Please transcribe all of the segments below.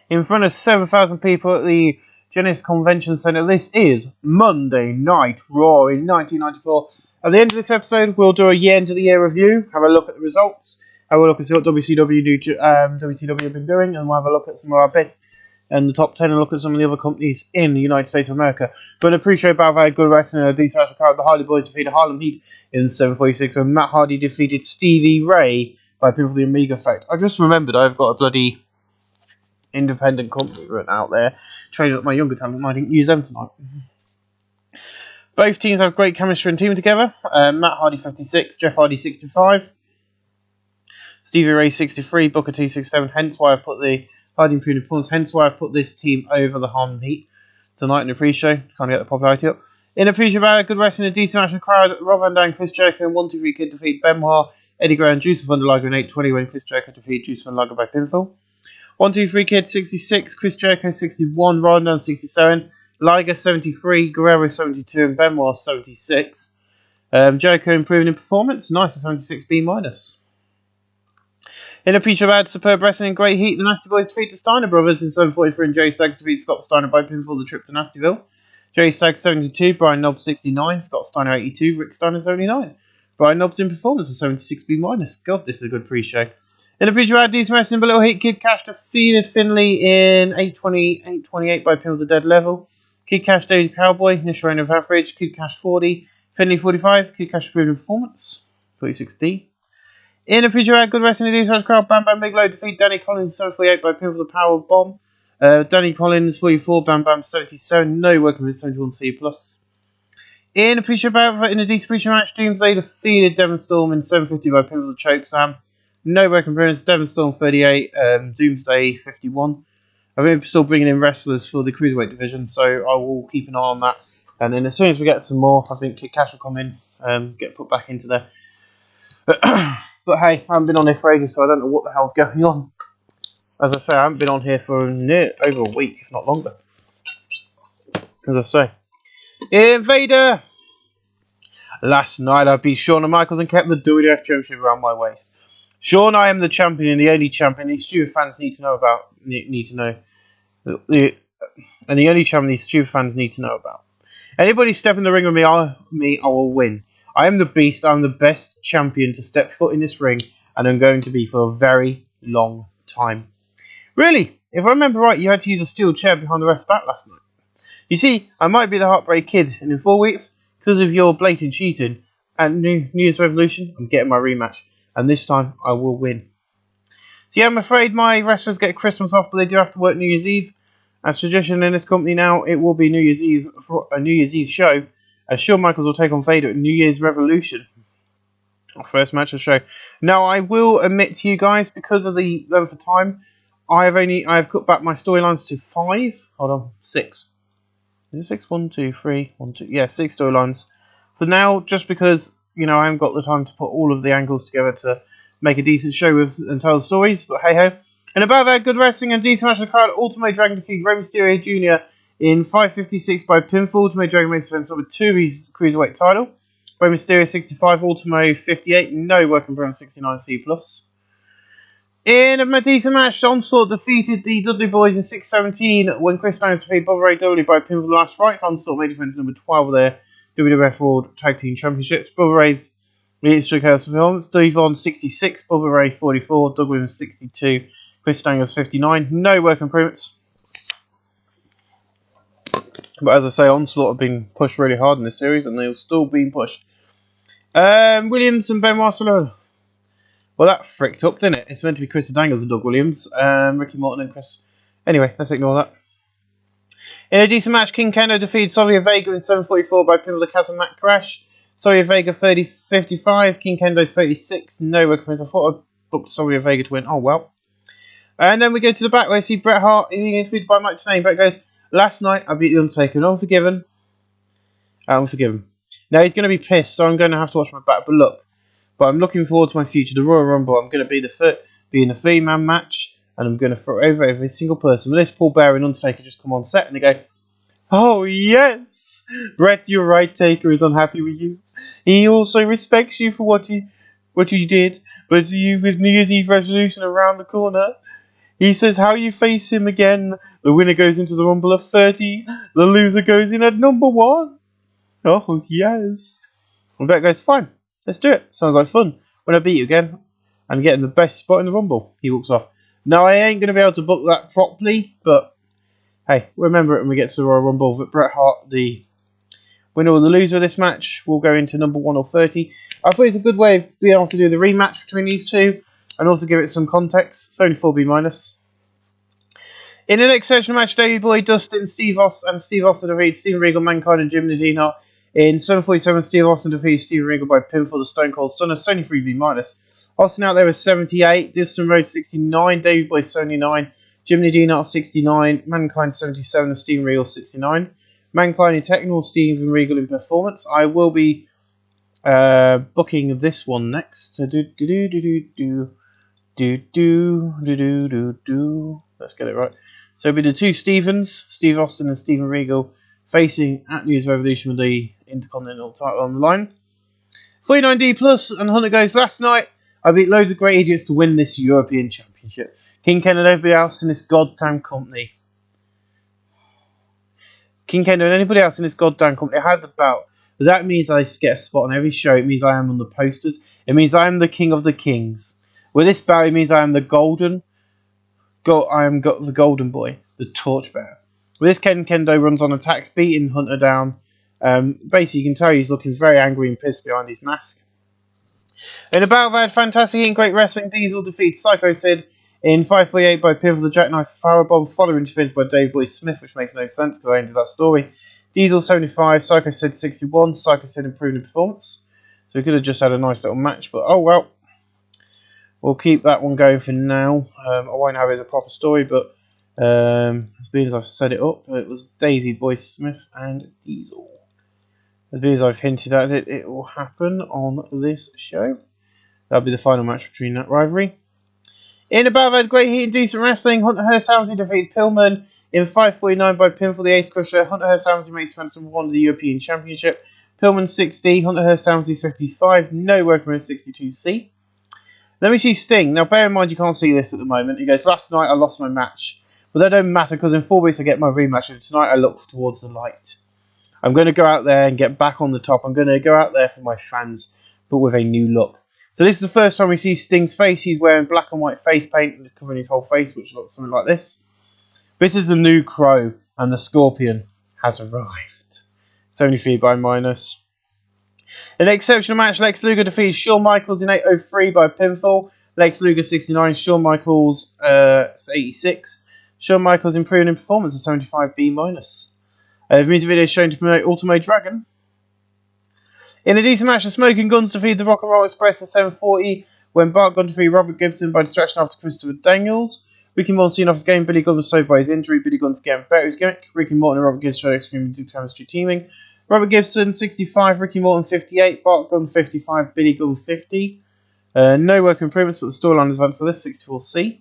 in front of 7,000 people at the Genesis Convention Centre. This is Monday Night Raw in 1994. At the end of this episode, we'll do a end of the year review, have a look at the results, have a look and see what WCW have been doing, and we'll have a look at some of our best and the top 10 and look at some of the other companies in the United States of America. But I appreciate Battle had good wrestling and a decent match card. The Hardy Boys defeated Harlem Heat in 7:46 when Matt Hardy defeated Stevie Ray by people of the Omega Effect. I just remembered I've got a bloody independent company written out there, training up my younger talent, and I didn't use them tonight. Both teams have great chemistry and teaming together. Matt Hardy 56, Jeff Hardy 65, Stevie Ray 63, Booker T 67. Hence why I put the Hardy improved performance. Hence why I put this team over the Harlem Heat tonight in the pre-show. Kind of get the popularity up. In a pre-show battle, good wrestling, a decent match of the crowd. Rob Van Dam, Chris Jericho, and 1-2-3 Kid defeat Benoit, Eddie Guerrero, and Juice von der Liger in 8:20 when Chris Jericho defeated Juice von der Liger by pinfall. 1-2-3 Kid 66, Chris Jericho 61, Rob Van Dam 67. Liger 73, Guerrero 72, and Benoit 76. Jericho improving in performance, nice at 76B-. In a feature of superb wrestling and great heat, the Nasty Boys defeat the Steiner Brothers in 7:43, and Jerry Saggs defeat Scott Steiner by pinfall the trip to Nastyville. Jerry Saggs 72, Brian Knobbs 69, Scott Steiner 82, Rick Steiner 79. Brian Knobbs in performance at 76B-. God, this is a good pre-show. In a feature of decent wrestling, but little heat, Kid Cash defeated Finley in 8:28 by pinfall the dead level. Kid Cash Daily Cowboy, initial reign of average. Kid Cash 40, Finley 45. Kid Cash improved in performance, 46D. In a feature good wrestling, a decent crowd, Bam Bam Bigelow defeat Danny Collins 7:48 by pinfall the power bomb. Danny Collins 44, Bam Bam 77. No working with 71C+. In a feature in a decent feature match, Doomsday defeated Devon Storm in 7:50 by pinfall the choke slam. No working appearance, Devon Storm 38, Doomsday 51. I'm still bringing in wrestlers for the Cruiserweight division, so I will keep an eye on that. And then as soon as we get some more, I think Kid Cash will come in, get put back into there. But hey, I haven't been on here for ages, so I don't know what the hell's going on. As I say, I haven't been on here for over a week, if not longer. As I say. Invader! Last night I beat Shawn Michaels and kept the WWF Championship around my waist. Shawn, I am the champion and the only champion these stupid fans need to know about. And the only champion these stupid fans need to know about. Anybody step in the ring with me, I will win. I am the beast. I'm the best champion to step foot in this ring, and I'm going to be for a very long time. Really, if I remember right, you had to use a steel chair behind the ref's back last night. You see, I might be the Heartbreak Kid, and in 4 weeks, because of your blatant cheating at New Year's Revolution, I'm getting my rematch, and this time I will win. So yeah, I'm afraid my wrestlers get Christmas off, but they do have to work New Year's Eve. As tradition in this company now, it will be New Year's Eve for a New Year's Eve show, as Shawn Michaels will take on Vader at New Year's Revolution. Our first match of the show. Now, I will admit to you guys, because of the length of time, I have cut back my storylines to 5. Hold on, 6. Is it 6? 1, 2, 3, 1, 2. Yeah, 6 storylines. For now, just because, I haven't got the time to put all of the angles together to make a decent show and tell the stories, but hey ho. And above that, good wrestling and decent match of the card, Ultimate Dragon defeated Rey Mysterio Jr. in 5:56 by pinfall. Ultimate Dragon makes defense number 2 of his Cruiserweight title. Rey Mysterio 65, Ultimate 58, no working from 69C+. In a decent match, Onslaught defeated the Dudley Boys in 6:17 when Chris Styles defeated Bubba Ray Dudley by pinfall the last rights. Onslaught made defense number 12 of their WWF World Tag Team Championships. Bubba Ray's Street Chaos performance. Devon 66, Bubba Ray 44, Doug Williams 62, Chris Styles 59. No work improvements. But as I say, Onslaught have been pushed really hard in this series, and they're still being pushed. Williams and Benoit Solo. Well, that fricked up, didn't it? It's meant to be Chris Daniels and Doug Williams. Ricky Morton and Chris. Anyway, let's ignore that. In a decent match, King Kendo defeated Savio Vega in 7:44 by pinfall the Chasm Mat Crash. Savio Vega 55, King Kendo 36. No recommends. I thought I booked Savio Vega to win. Oh, well. And then we go to the back where I see Bret Hart being defeated by Mike Tenay. Bret goes, last night I beat The Undertaker. Unforgiven. Unforgiven. Now he's going to be pissed, so I'm going to have to watch my back. But I'm looking forward to my future. The Royal Rumble. I'm going to be in the 3-man match. And I'm going to throw over every single person. When this Paul Bearer and Undertaker just come on set and they go, oh yes, Bret, your right taker is unhappy with you. He also respects you for what you did. But you, with New Year's Eve resolution around the corner, He says, how you face him again. The winner goes into the Rumble of 30. The loser goes in at number 1. Oh, yes. Rebecca goes, fine. Let's do it. Sounds like fun. When I beat you again and get in the best spot in the Rumble. He walks off. Now, I ain't going to be able to book that properly, but hey, remember it when we get to the Royal Rumble. But Bret Hart, the winner or the loser of this match, will go into number 1 or 30. I thought it's a good way of being able to do the rematch between these two and also give it some context. It's only 4B-. In an exceptional match, Davey Boy, Dustin, Steve Austin defeated Steven Regal, Mankind, and Jim Nadine. In 7:47, Steve Austin defeated Steven Regal by pinfall, the Stone Cold Stunner, Sony 3B-. Austin out there was 78, Dustin Rhodes 69, Davey Boy 79, Jim Nadine 69, Mankind 77, and Steven Regal 69. Mankind in technical, Steven Regal in performance. I will be booking this one next. Let's get it right. So it'll be the two Stevens, Steve Austin and Steven Regal, facing at News Revolution with the Intercontinental title on the line. 49D Plus and Hunter goes, last night I beat loads of great idiots to win this European Championship. King Ken and everybody else in this goddamn company. King Ken and anybody else in this goddamn company, I have the belt. But that means I get a spot on every show. It means I am on the posters. It means I am the king of the kings. With this belt, it means I am the golden boy, the torchbearer. With this, Ken Kendo runs on attacks, beating Hunter down. Basically, you can tell he's looking very angry and pissed behind his mask. In a battle that had fantastic and great wrestling, Diesel defeats Psycho Sid in 5:48 by pinfall the jackknife powerbomb, following defense by Dave Boy Smith, which makes no sense because I ended that story. Diesel 75, Psycho Sid 61, Psycho Sid improved in performance. So we could have just had a nice little match, but oh well. We'll keep that one going for now. I won't have it as a proper story, but as being as I've set it up, it was Davey Boy Smith and Diesel. As being as I've hinted at it, it will happen on this show. That'll be the final match between that rivalry. In a battle of great heat and decent wrestling, Hunter Hearst Helmsley defeated Pillman in 5:49 by pinfall the Ace Crusher. Hunter Hearst Helmsley makes defense number 1 of the European Championship. Pillman 60, Hunter Hearst Helmsley 55, no working with 62C. Then we see Sting. Now bear in mind you can't see this at the moment. He goes, last night I lost my match. But that don't matter because in 4 weeks I get my rematch and tonight I look towards the light. I'm going to go out there and get back on the top. I'm going to go out there for my fans, but with a new look. So this is the first time we see Sting's face. He's wearing black and white face paint and covering his whole face, which looks something like this. This is the new Crow, and the Scorpion has arrived. It's only 3B-. In an exceptional match, Lex Luger defeats Shawn Michaels in 8:03 by pinfall. Lex Luger 69, Shawn Michaels 86. Shawn Michaels improving in performance at 75B-. The music video is shown to promote Ultimo Dragon. In a decent match, the Smoking Guns defeat the Rock and Roll Express at 7:40 when Bart Gunn defeated Robert Gibson by distraction after Christopher Daniels. Ricky Morton seen off his game. Billy Gunn was saved by his injury. Billy Gunn's getting better his gimmick. Ricky Morton and Robert Gibson showed extreme chemistry teaming. Robert Gibson 65, Ricky Morton 58, Bart Gunn 55, Billy Gunn 50. No work improvements, but the storyline is advanced for this 64C.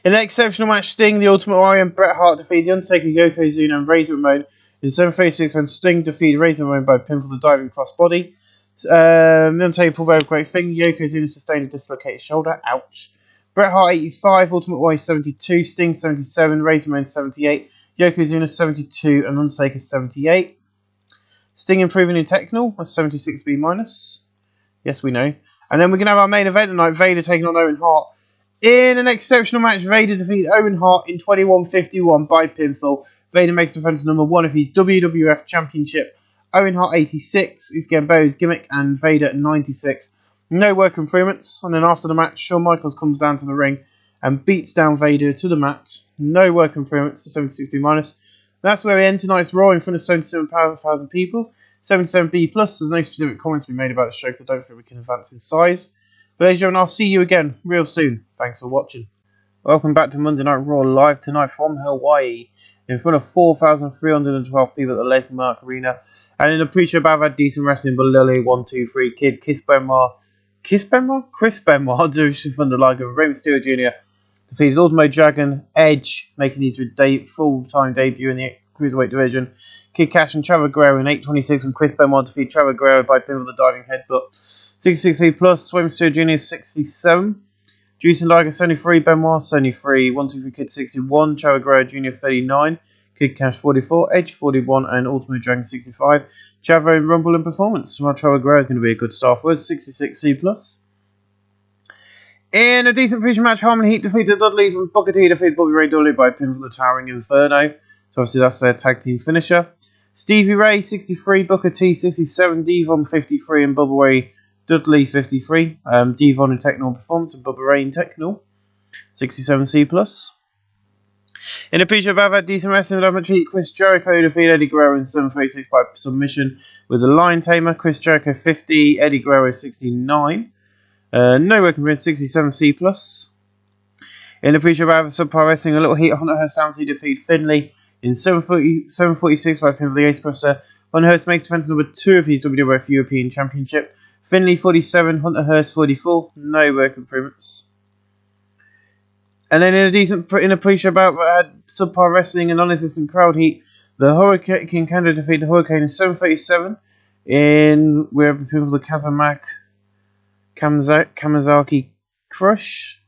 In an exceptional match, Sting, the Ultimate Warrior, and Bret Hart defeated The Undertaker, Yokozuna, and Razor Ramon in 7:36 when Sting defeated Razor Ramon by pinfall the diving crossbody. The Undertaker pulled out a great thing. Yokozuna sustained a dislocated shoulder. Ouch. Bret Hart 85, Ultimate Warrior 72, Sting 77, Razor Ramon 78, Yokozuna 72, and Undertaker 78. Sting improving in technical was 76B-. Yes, we know. And then we're going to have our main event tonight, Vader taking on Owen Hart. In an exceptional match, Vader defeated Owen Hart in 21:51 by pinfall. Vader makes defense number 1 of his WWF Championship. Owen Hart 86 is getting better his gimmick, and Vader 96. No work improvements. And then after the match, Shawn Michaels comes down to the ring and beats down Vader to the mat. No work improvements to 76B-. That's where we end tonight's Raw in front of 77,000 people. 77B+. There's no specific comments to be made about the show because I don't think we can advance in size. But ladies and gentlemen, I'll see you again real soon. Thanks for watching. Welcome back to Monday Night Raw live tonight from Hawaii in front of 4,312 people at the Les Mark Arena. And in the pre-show battle, I've had decent wrestling, but Lily, 1, 2, 3, Kid, Chris Benoit, Drew Thunder Liger, Rey Mysterio Jr. defeats Ultimo Dragon, Edge, making his full-time debut in the Cruiserweight division. Kid Cash and Trevor Guerrero in 8:26 when Chris Benoit defeated Trevor Guerrero by pinfall the diving headbutt. 66B+, Rey Mysterio Jr. 67. Juice and Liger 73, Benoit 73, 123 Kid 61, Chow Guerrero Jr. 39, Kid Cash 44, Edge 41, and Ultimate Dragon 65. Chavo Rumble and Performance. Well, Chow Guerrero is going to be a good start for us, 66 C+. In a decent feature match, Harmon Heat defeated the Dudleys and Booker T defeated Bobby Ray Dudley by pin for the Towering Inferno. So obviously that's their tag team finisher. Stevie Ray 63, Booker T 67, Devon 53, and Bubba Ray Dudley 53. Devon in Techno Performance and Bubba Ray in Techno 67 C+. In a feature about that decent wrestling with Heat, Chris Jericho defeated Eddie Guerrero in 736 by submission with a Lion Tamer. Chris Jericho 50, Eddie Guerrero 69. No working with 67 C+. In a feature about Subpar Wrestling, a little heat, Hunter Hearst Helmsley defeated Finlay in 746 by pin for the Ace Presser. Hunter Hearst makes defense number 2 of his WWF European Championship. Finlay 47, Hunter Hearst 44. No work improvements. And then in a pre-show about Subpar Wrestling and non-existent crowd heat, the Hurricane Canada defeated the Hurricane in 737 in where people the Kamazaki Crush.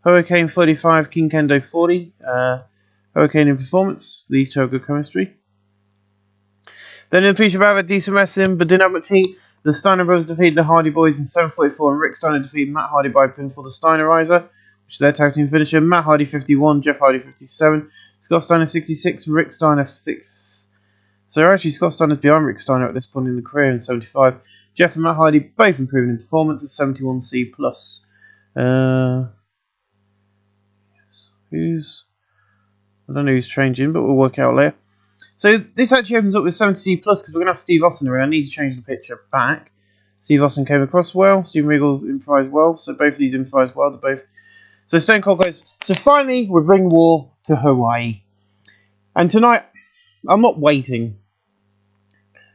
Hurricane 45, King Kendo 40. Hurricane in Performance. These two have good chemistry. Then in a feature about decent wrestling, but didn't have much heat. The Steiner Brothers defeated the Hardy Boys in 744, and Rick Steiner defeated Matt Hardy by pin for the Steinerizer, which is their tag team finisher. Matt Hardy 51, Jeff Hardy 57, Scott Steiner 66, Rick Steiner 6. So actually Scott Steiner's behind Rick Steiner at this point in the career in 75. Jeff and Matt Hardy both improving in performance at 71 C+. I don't know who's changing, but we'll work out later. So this actually opens up with 70 C+, because we're going to have Steve Austin around. I need to change the picture back. Steve Austin came across well. Steve Regal improvised well. So both of these improvised well. They're both. So Stone Cold goes, so finally we bring war to Hawaii. And tonight, I'm not waiting,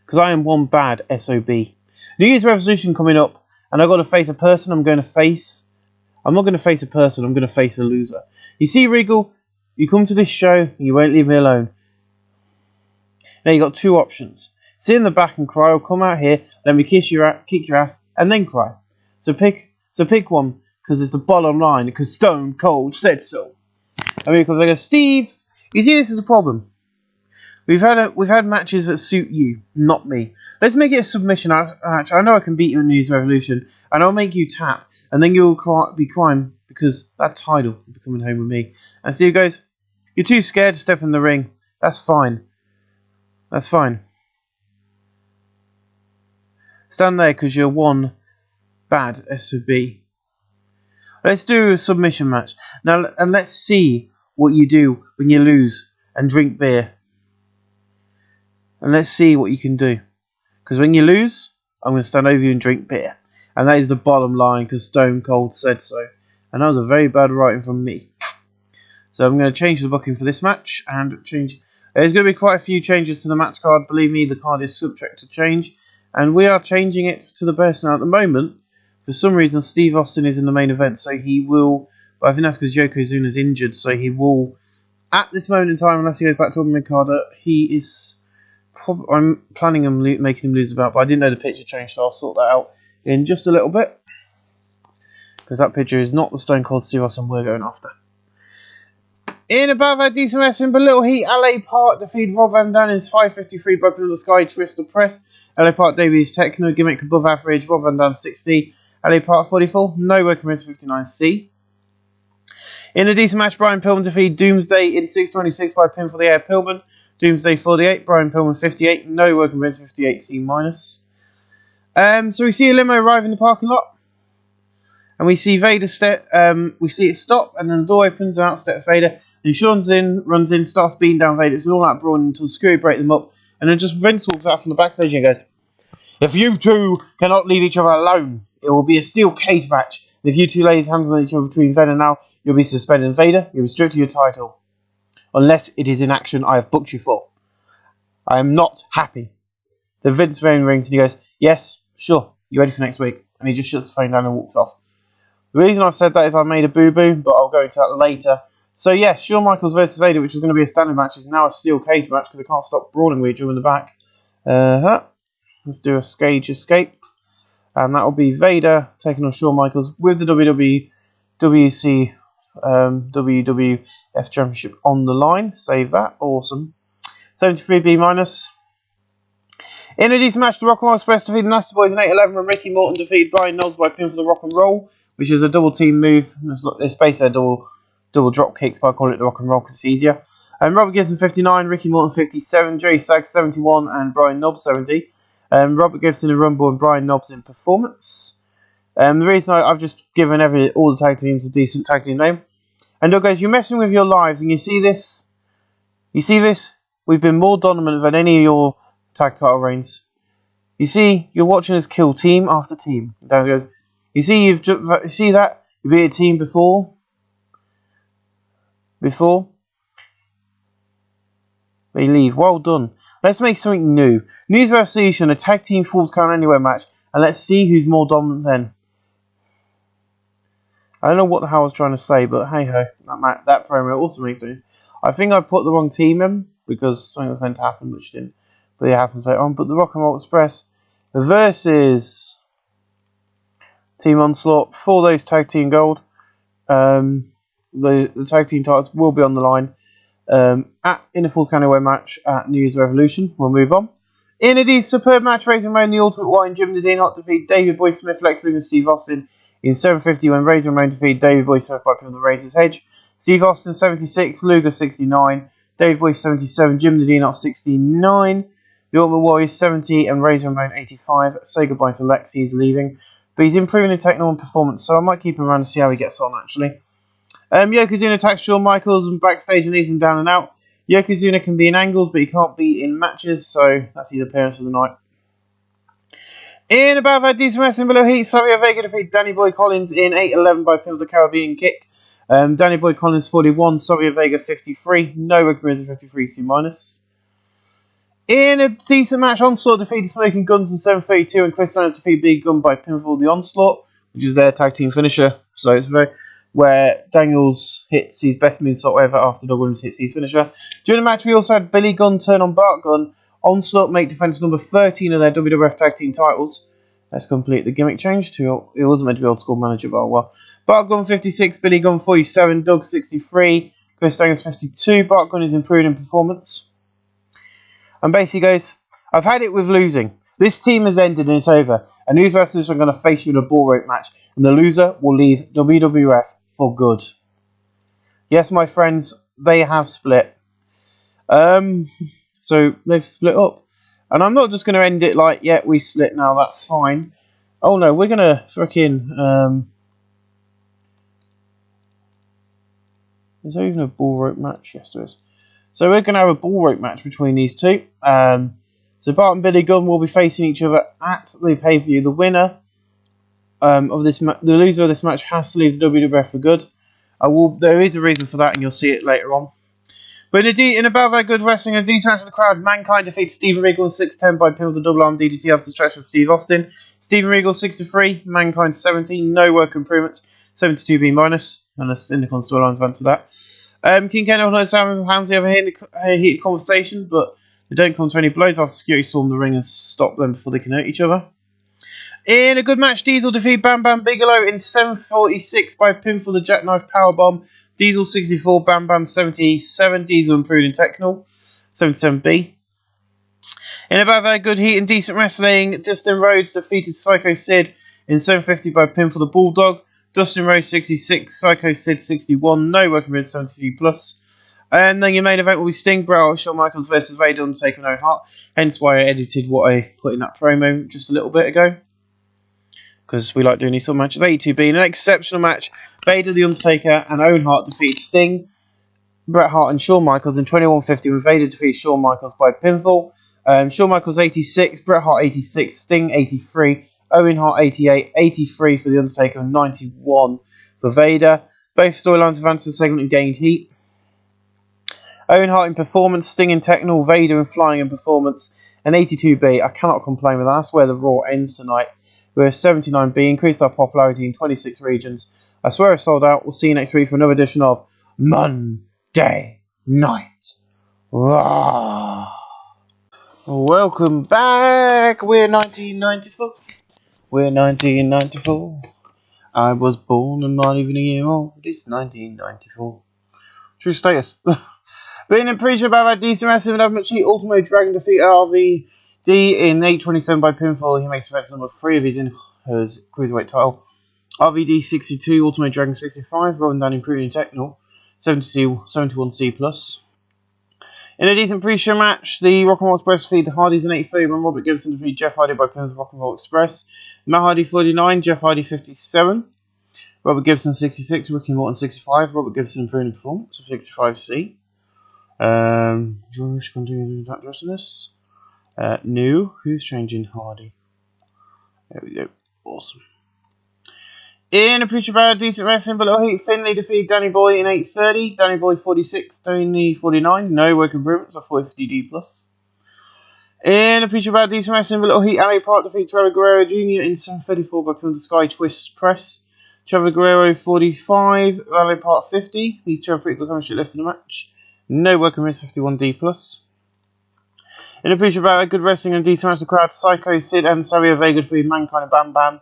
because I am one bad SOB. New Year's resolution coming up, and I've got to face a person I'm going to face. I'm not going to face a person, I'm going to face a loser. You see, Regal, you come to this show, and you won't leave me alone. Now you've got two options. Sit in the back and cry, or come out here, let me kick your ass, and then cry. So pick one, because it's the bottom line, because Stone Cold said so. And Regal goes, Steve, you see, this is the problem. We've had matches that suit you, not me. Let's make it a submission match. I know I can beat you in New Year's Revolution, and I'll make you tap, and then you'll be crying because that title will be coming home with me. And Steve goes, you're too scared to step in the ring. That's fine. That's fine. Stand there because you're one bad SOB. Let's do a submission match. Now, and let's see what you do when you lose and drink beer. And let's see what you can do. Because when you lose, I'm going to stand over you and drink beer. And that is the bottom line, because Stone Cold said so. And that was a very bad writing from me. So I'm going to change the booking for this match. And change. There's going to be quite a few changes to the match card. Believe me, the card is subject to change. And we are changing it to the best. Now, at the moment, for some reason, Steve Austin is in the main event. So he will... But I think that's because Yokozuna's injured. So he will... At this moment in time, unless he goes back to mid-carder, he is... I'm planning on making him lose the belt, but I didn't know the picture changed, so I'll sort that out in just a little bit. Because that picture is not the Stone Cold Steve Austin we're going after. In above our decent wrestling, but little heat, LA Park defeated Rob Van Dam in 553 by Blue the Sky, Twist the Press. LA Park debuts Techno, gimmick above average, Rob Van Dam 60, LA Park 44, no working with 59C. In a decent match, Brian Pillman defeated Doomsday in 626 by pin for the air Pillman. Doomsday 48, Brian Pillman 58, no working with 58C minus. So we see a limo arrive in the parking lot, and we see Vader we see it stop, and then the door opens and out steps Vader. And Sean's runs in, starts beating down Vader. It's all that brawl until Screwy break them up, and then just Vince walks out from the backstage and goes, "If you two cannot leave each other alone, it will be a steel cage match. And if you two lay hands on each other between Vader now, you'll be suspended. Vader, you'll be stripped of your title. Unless it is in action I have booked you for. I am not happy." The Vince phone rings and he goes, "Yes, sure, you ready for next week?" And he just shuts the phone down and walks off. The reason I've said that is I made a boo-boo, but I'll go into that later. So yes, Shawn Michaels versus Vader, which was going to be a standard match, is now a steel cage match because they can't stop brawling with each other in the back. Let's do a stage escape. And that will be Vader taking on Shawn Michaels with the WWE WWF Championship on the line. Save that. Awesome. 73B minus. In a decent match, the Rock and Roll Express defeated the Nasty Boys in 8-11 when Ricky Morton defeated Brian Knobs by pin for the Rock and Roll, which is a double team move. It's basically a double drop kicks, but I call it the Rock and Roll because it's easier. Robert Gibson 59, Ricky Morton 57, Jerry Sachs 71, and Brian Knobs 70. Robert Gibson in Rumble and Brian Knobs in Performance. The reason I've just given all the tag teams a decent tag team name. And look, guys, you're messing with your lives, and you see this? You see this? We've been more dominant than any of your tag title reigns. You see, you're watching us kill team after team. Down it goes. You see, you see that? You beat a team before. They leave. Well done. Let's make something new. News of Evolution, a tag team Falls Count Anywhere match, and let's see who's more dominant then. I don't know what the hell I was trying to say, but hey ho, that promo also makes sense. I think I put the wrong team in because something was meant to happen, which didn't. But it happens later on. But the Rock and Roll Express versus Team Onslaught for those tag team gold. The tag team titles will be on the line in a Falls Count Anywhere match at New Year's Revolution. We'll move on. In a superb match, Razor Ramon, the Ultimate Warrior, and Jim the Dean Hart defeat David Boy Smith, Lex Luger, and Steve Austin in 750 when Razor Ramon defeated David Boy Smith by pin the Razor's Hedge. Steve Austin 76, Luger 69, David Boy 77, Jim the Dean Hart 69. The Ultimate Warrior 70 and Razor Ramon 85. Say goodbye to Lex, he's leaving. But he's improving in technical and performance, so I might keep him around to see how he gets on, actually. Yokozuna attacks Shawn Michaels and backstage and leads him down and out. Yokozuna can be in angles, but he can't be in matches, so that's his appearance for the night. In about that decent wrestling below heat, Savio Vega defeated Danny Boy Collins in 8-11 by pin of the Caribbean kick. Danny Boy Collins 41, Savio Vega 53, no Rick 53 C-. In a decent match, Onslaught defeated Smoking Guns in 7:32 and Chris Reynolds defeated Big Gun by pinfall the Onslaught, which is their tag team finisher. So it's where Daniels hits his best moonsault ever after Doug Williams hits his finisher. During the match, we also had Billy Gunn turn on Bart Gunn. Onslaught make defense number 13 of their WWF tag team titles. Let's complete the gimmick change to it wasn't meant to be old school manager, but well. Bart Gunn 56, Billy Gunn 47, Doug 63, Chris Daniels 52. Bart Gunn is improving in performance. And basically, guys, I've had it with losing. This team has ended and it's over. And these wrestlers are going to face you in a ball rope match. And the loser will leave WWF for good. Yes, my friends, they have split. So they've split up. And I'm not just going to end it like, yeah, we split now, that's fine. Oh no, we're going to frickin'... is there even a ball rope match? Yes, there is. So we're going to have a ball rope match between these two. So Bart and Billy Gunn will be facing each other at the pay-per-view. The winner of this, the loser of this match has to leave the WWF for good. There is a reason for that, and you'll see it later on. But in about that good wrestling, a decent match for the crowd, Mankind defeats Steven Regal in 6-10 by pin with the double arm DDT after the stretch of Steve Austin. Steven Regal 6-3, Mankind 17, no work improvements, 72B minus, and the Intercon storyline advance for that. King Kenneth and Sam Hamsey have a heated conversation, but they don't come to any blows after security storm the ring and stop them before they can hurt each other. In a good match, Diesel defeat Bam Bam Bigelow in 7:46 by pin for the Jackknife Powerbomb. Diesel 64, Bam Bam 77. Diesel improved in technical, 77B. In about very good heat and decent wrestling, Dustin Rhodes defeated Psycho Sid in 7:50 by pin for the Bulldog. Dustin Rhodes 66, Psycho Sid 61, no working with 70C+. And then your main event will be Sting, Bret Hart, Shawn Michaels versus Vader, Undertaker, and Owen Hart. Hence why I edited what I put in that promo just a little bit ago. Because we like doing these sort of matches. 82B, in an exceptional match, Vader, The Undertaker, and Owen Hart defeated Sting, Bret Hart, and Shawn Michaels in 21:50 when Vader defeated Shawn Michaels by pinfall. Shawn Michaels 86, Bret Hart 86, Sting 83, Owen Hart 88, 83 for The Undertaker, and 91 for Vader. Both storylines advanced for the segment and gained heat. Owen Hart in performance, Sting in technical, Vader in flying and performance, and 82B. I cannot complain with that. That's where the Raw ends tonight. We're 79B, increased our popularity in 26 regions. I swear it's sold out. We'll see you next week for another edition of Monday Night Raw. Welcome back. We're 1994. We're 1994. I was born and not even a year old. It's 1994. True status. Being in pre-show about that decent wrestling with Adamant Cheat, Ultimo Dragon defeat RVD in 8:27 by pinfall. He makes defense number 3 of his in-hers cruiserweight title. RVD 62, Ultimo Dragon 65, Rowan Down improving technical 71C+. In a decent pre-show match, the Rock and Roll Express defeated the Hardys in 8:30 when Robert Gibson defeated Jeff Hardy by pinfall. Rock and Roll Express. Matt Hardy 49, Jeff Hardy 57. Robert Gibson 66, Ricky Morton 65. Robert Gibson improving performance of 65C. Do you want to continue that dress in this? No. Who's changing Hardy? There we go. Awesome. In a pre-show about decent wrestling, but Heat Finlay defeated Danny Boy in 8:30. Danny Boy 46, Tony 49. No work improvements of 450D+. In a pre-show about decent wrestling, but Heat LA Park defeated Trevor Guerrero Jr. in 7:34 by pinfall the Sky Twist Press. Trevor Guerrero 45, LA Park 50. These two have pretty good chemistry left in the match. No work improvements 51D+. In a pre-show about a good wrestling and decent match, the crowd Psycho Sid and Savio Vega defeated Mankind and Bam Bam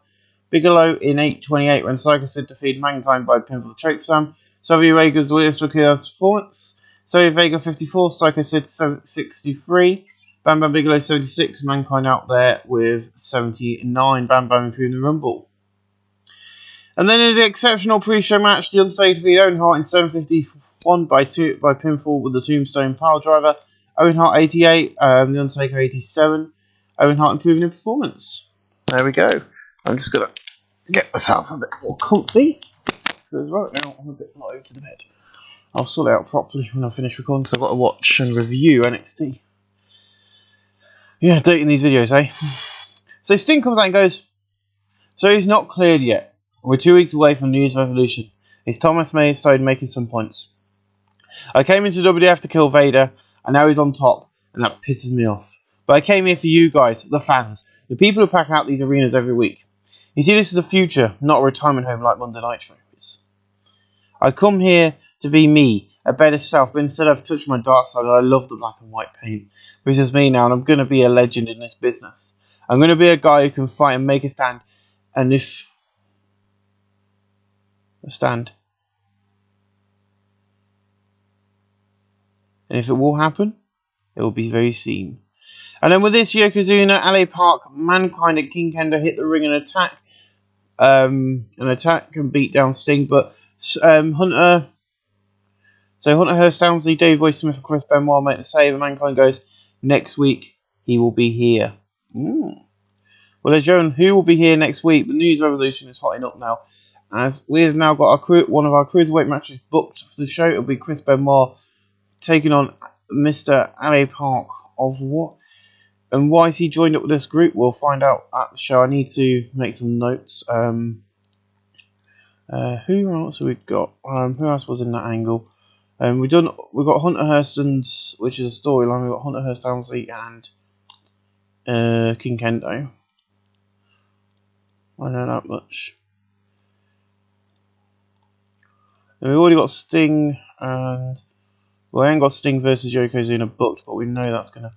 Bigelow in 8:28 when Psycho Sid defeated Mankind by pinfall the chokeslam. Savio Vega's Williams Ricciardo's performance. Savio Vega 54, Psycho Sid 63, Bam Bam Bigelow 76, Mankind out there with 79. Bam Bam improving the Rumble. And then in the exceptional pre-show match, the Undertaker defeated Owen Hart in 7:51 by pinfall with the Tombstone Piledriver. Owen Hart 88, the Undertaker 87. Owen Hart improving in performance. There we go. I'm just going to get myself a bit more comfy, because right now I'm a bit low to the bed. I'll sort it out properly when I finish recording, because I've got to watch and review NXT. Yeah, dating these videos, eh? So Sting comes out and goes, so he's not cleared yet. We're 2 weeks away from New Year's Revolution. His Thomas May started making some points. I came into WWF to kill Vader, and now he's on top, and that pisses me off. But I came here for you guys, the fans, the people who pack out these arenas every week. You see, this is the future, not a retirement home like Monday Nitro is. I come here to be me, a better self, but instead I've touched my dark side, and I love the black and white paint. This is me now, and I'm going to be a legend in this business. I'm going to be a guy who can fight and make a stand, and if... a stand. And if it will happen, it will be very soon. And then with this, Yokozuna, LA Park, Mankind, and King Kendo hit the ring and attack. An attack can beat down Sting, but Hunter Hearst Helmsley, Dave Boy Smith, and Chris Benoit make the save, and Mankind goes, next week he will be here. Well, as Joan, who will be here next week? The News Revolution is hotting up now, as we've now got one of our cruiserweight matches booked for the show. It'll be Chris Benoit taking on Mr. LA Park of what? And why is he joined up with this group? We'll find out at the show. I need to make some notes. Who else have we got? Who else was in that angle? We've got Hunter Hearst, which is a storyline. We've got Hunter Hearst Helmsley and King Kendo. I know that much. And we've already got Sting and... well, I ain't got Sting versus Yokozuna booked, but we know that's going to...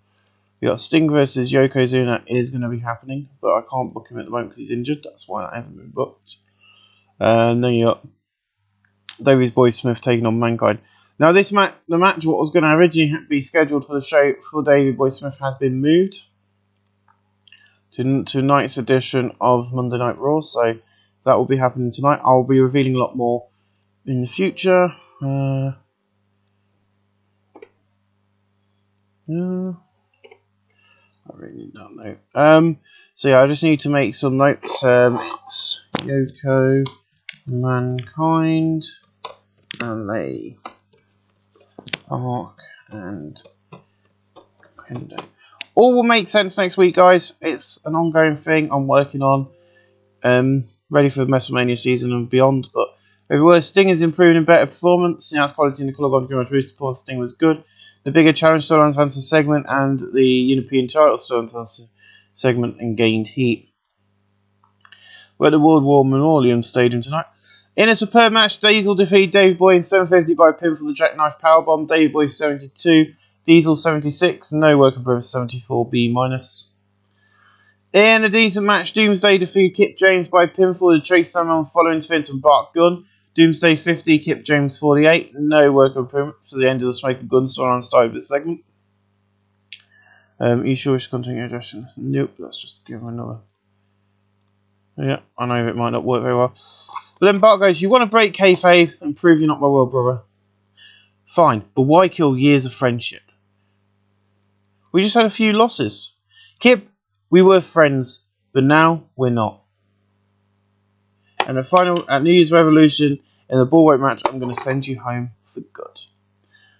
we got Sting versus Yokozuna is going to be happening, but I can't book him at the moment because he's injured. That's why that hasn't been booked. And then you got Davies Boy Smith taking on Mankind. Now, the match what was going to originally be scheduled for the show for Davey Boy Smith has been moved to tonight's edition of Monday Night Raw, so that will be happening tonight. I'll be revealing a lot more in the future. I really don't know. So yeah, I just need to make some notes. It's Yoko, Mankind, LA Park, and Kendo. All will make sense next week, guys. It's an ongoing thing I'm working on. Ready for the WrestleMania season and beyond. But everywhere, Sting is improving in better performance. That's quality in the club on Greenwich Rooster performance. Sting was good. The bigger challenge storylines fantasy segment and the European title storylines segment and gained heat. We're at the World War Memorial Stadium tonight. In a superb match, Diesel defeated Davey Boy in 750 by a pinfall the Jackknife Powerbomb. Davey Boy 72, Diesel 76, no work improvement 74B-. In a decent match, Doomsday defeated Kip James by pinfall with Chase Samuel following interference from Bart Gunn. Doomsday 50, Kip James 48. No work improvement to the end of the Smoke and Gun storyline started this segment. You sure we should continue addressing? Nope, let's just give him another. Yeah, I know it might not work very well. But then Bart goes, you want to break kayfabe and prove you're not my world brother? Fine, but why kill years of friendship? We just had a few losses. Kip, we were friends, but now we're not. And the final, at New Year's Revolution, in the ballweight match, I'm going to send you home for good.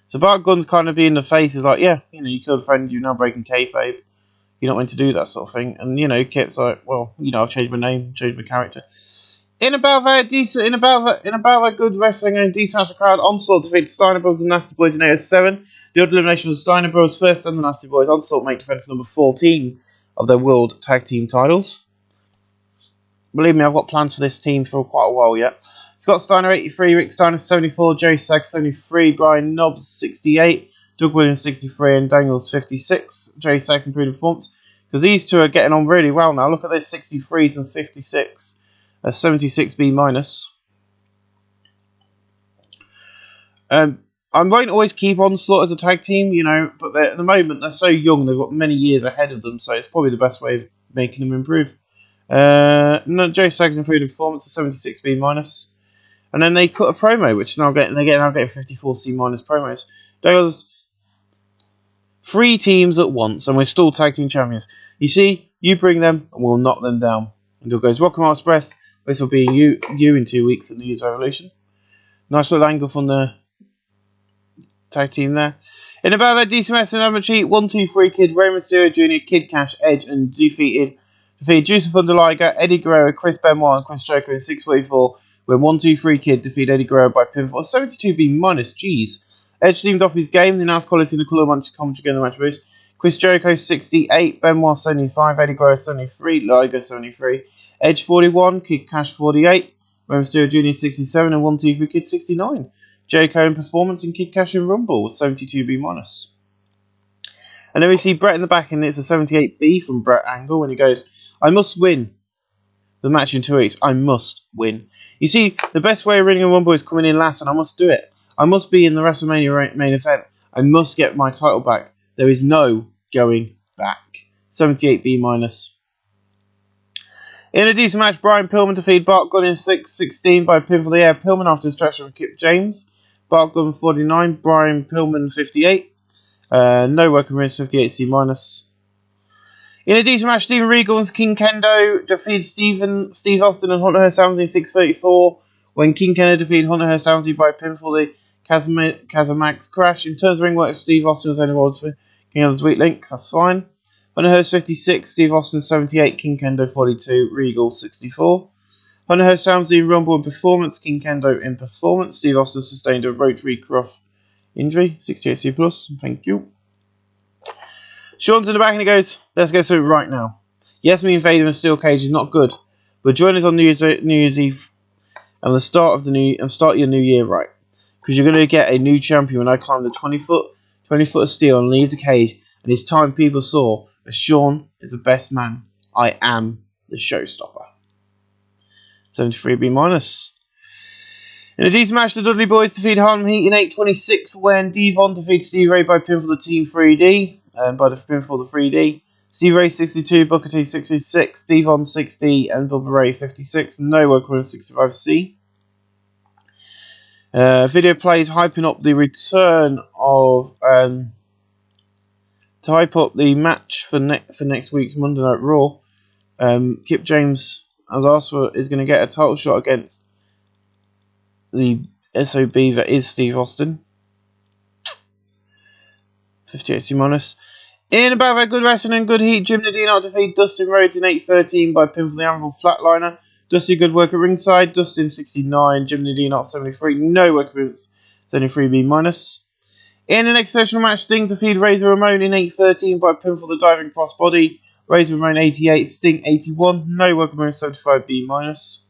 So Bart Gunn's kind of being the face, is like, yeah, you know, you killed friends, you're now breaking kayfabe. You're not meant to do that sort of thing. And, you know, Kip's like, well, you know, I've changed my name, changed my character. In about that good wrestling and decent national crowd, Onslaught defeated Steiner Bros and Nasty Boys in 807. The odd elimination was Steiner Bros first and the Nasty Boys. Onslaught make defense number 14 of their World Tag Team titles. Believe me, I've got plans for this team for quite a while yet. Scott Steiner 83, Rick Steiner 74, Jerry Sachs 73, Brian Knobbs 68, Doug Williams 63, and Daniels 56. Jerry Sachs improved performance because these two are getting on really well now. Look at those 63s and 66. 76B minus. I won't always keep Onslaught as a tag team, you know, but at the moment they're so young, they've got many years ahead of them, so it's probably the best way of making them improve. No, Jerry Sachs improved in performance to 76B minus. And then they cut a promo, which they're now getting 54C minus promos. There's 3 teams at once, and we're still tag team champions. You see, you bring them, and we'll knock them down. And Doug goes, Rock'em Express. This will be you in 2 weeks at New Year's Revolution. Nice little angle from the tag team there. In about that decent wrestling number cheat, 1, 2, 3 Kid, Rey Mysterio Jr., Kid Cash, Edge, and defeated Juice and Thunder Liger, Eddie Guerrero, Chris Benoit, and Chris Jericho in 644. When 1, 2, 3 Kid defeated Eddie Guerrero by pinfall. 72B minus, jeez. Edge seemed off his game. The announced quality in the colour bunch commentary again the match boost. Chris Jericho 68, Benoit 75, Eddie Guerrero 73, Liger 73, Edge 41, Kid Cash 48, Rey Mysterio Jr. 67, and 1, 2, 3 Kid 69. Jericho in performance and Kid Cash in Rumble was 72B minus. And then we see Brett in the back, and it's a 78B from Brett Angle when he goes, I must win the match in 2 weeks. I must win. You see, the best way of winning a Rumble is coming in last, and I must do it. I must be in the WrestleMania main event. I must get my title back. There is no going back. 78B minus. In a decent match, Brian Pillman defeated Bart Gunn in 6-16 by pinfall the air Pillman after distraction from Kip James. Bart Gunn 49, Brian Pillman 58. No working risk 58C minus. In a decent match, Steven Regal and King Kendo defeated Steve Austin and Hunter Hearst Helmsley in 6:34. When King Kendo defeated Hunter Hearst Helmsley by pinfall the Kazamax crash. In terms of ring work, Steve Austin was only rolled for King Kendo's weak link. That's fine. Hunter Hearst 56, Steve Austin 78, King Kendo 42, Regal 64. Hunter Hearst Helmsley in Rumble in performance, King Kendo in performance. Steve Austin sustained a rotary cuff injury, 68C plus. Thank you. Sean's in the back and he goes, let's go through it right now. Yes, me invading a steel cage is not good, but join us on New Year's Eve and the start your new year right. Because you're going to get a new champion when I climb the 20 foot of steel and leave the cage. And it's time people saw that Sean is the best man. I am the showstopper. 73B minus. In a decent match, the Dudley Boys defeated Harlem Heat in 8:26 when Devon defeated Steve Ray by pinfall the Team 3D. By the pinfall the 3D. Steve Ray 62, Booker T 66, Devon 60, and Bubba Ray 56. No work on 65C. Video plays hyping up the return of to hype up the match for next week's Monday Night Raw. Kip James, as asked for, is going to get a title shot against the SOB that is Steve Austin. 58C minus. In about that good wrestling and good heat, Jim Nadine defeated Dustin Rhodes in 8:13 by pinfall the Anvil Flatliner. Dusty good work at ringside. Dustin 69, Jim Nadine 73. No work at 73B minus. In an exceptional match, Sting defeated Razor Ramon in 8:13 by pinfall the diving crossbody. Razor Ramon 88, Sting 81. No work at 75B minus.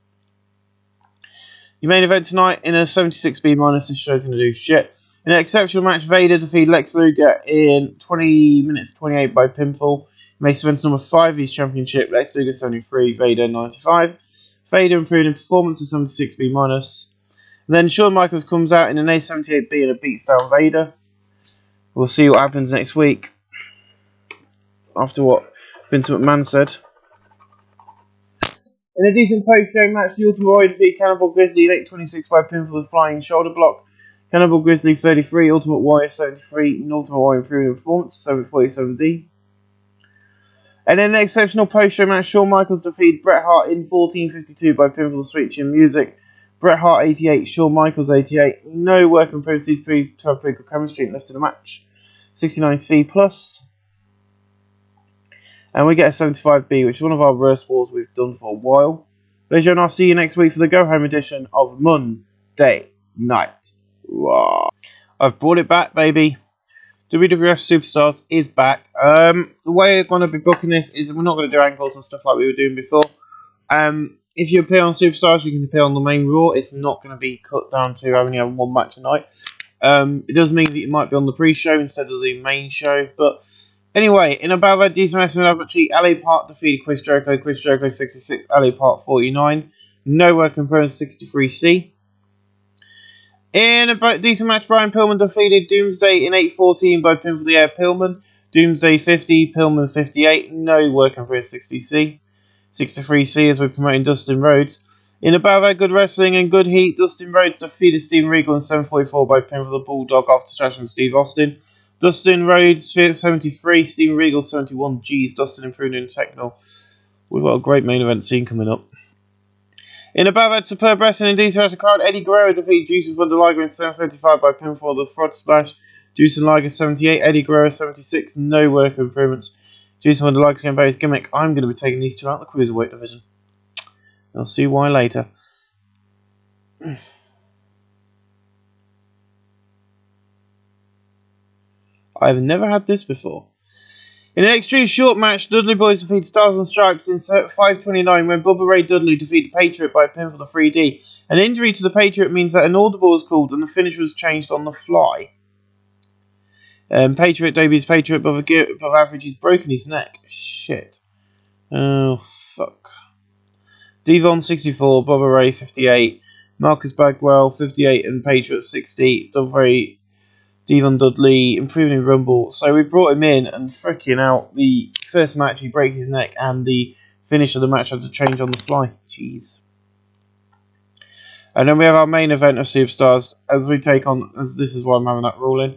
Your main event tonight in a 76B minus. This show's going to do shit. In an exceptional match, Vader defeated Lex Luger in 20 minutes 28 by pinfall. Mace events number 5, East Championship, Lex Luger 73, Vader 95. Vader improved in performance to 76B minus. And then Shawn Michaels comes out in an A78B and it beats down Vader. We'll see what happens next week after what Vince McMahon said. In a decent post-show match, the Ultimate Warrior defeated Cannibal Grizzly in 8:26 by pinfall with flying shoulder block. Cannibal Grizzly 33, Ultimate Warrior 73, and Ultimate Warrior improved in performance to 747D. And in an exceptional post-show match, Shawn Michaels defeated Bret Hart in 14:52 by pinfall switch in music. Bret Hart 88, Shawn Michaels 88. No work improves these three to have pretty good chemistry and left in the match. 69C+. And we get a 75B, which is one of our worst wars we've done for a while. Ladies and gentlemen, I'll see you next week for the go-home edition of Monday Night Raw. I've brought it back, baby. WWF Superstars is back. The way we're going to be booking this is we're not going to do ankles and stuff like we were doing before. If you appear on Superstars, you can appear on the main Raw. It's not going to be cut down to only having one match a night. It does mean that you might be on the pre-show instead of the main show, but anyway, in a battle at decent wrestling match, LA Park defeated Chris Jericho 66, LA Park 49. No work confirmed 63C. In a decent match, Brian Pillman defeated Doomsday in 8:14 by pinfall the Air Pillman. Doomsday 50, Pillman 58. No work confirmed 60C. 63C as we're promoting Dustin Rhodes. In a battle at good wrestling and good heat, Dustin Rhodes defeated Steven Regal in 7:44 by pinfall the Bulldog after distraction of Steve Austin. Dustin Rhodes 73, Steven Regal 71. Jeez, Dustin improved in techno. We've got a great main event scene coming up. In a battle at Superb Wrestling and DC card, Eddie Guerrero defeated Juice and Thunder Liger in 7:35 by pinfall the Frog Splash. Juice and Liger 78, Eddie Guerrero 76. No work improvements. Juice and Thunder Liger's going to his gimmick. I'm going to be taking these two out of the Cruiserweight division. I'll see why later. I've never had this before. In an extreme short match, Dudley Boys defeated Stars and Stripes in 5:29 when Bubba Ray Dudley defeated Patriot by a pinfall to 3D. An injury to the Patriot means that an audible was called and the finish was changed on the fly. Patriot debuts Patriot above average. He's broken his neck. Shit. Oh, fuck. Devon 64, Bubba Ray 58, Marcus Bagwell 58 and Patriot 60. Devon Dudley improving in Rumble. So we brought him in and freaking out. The first match he breaks his neck and the finish of the match had to change on the fly. Jeez. And then we have our main event of Superstars as we take on, as this is why I'm having that rule in.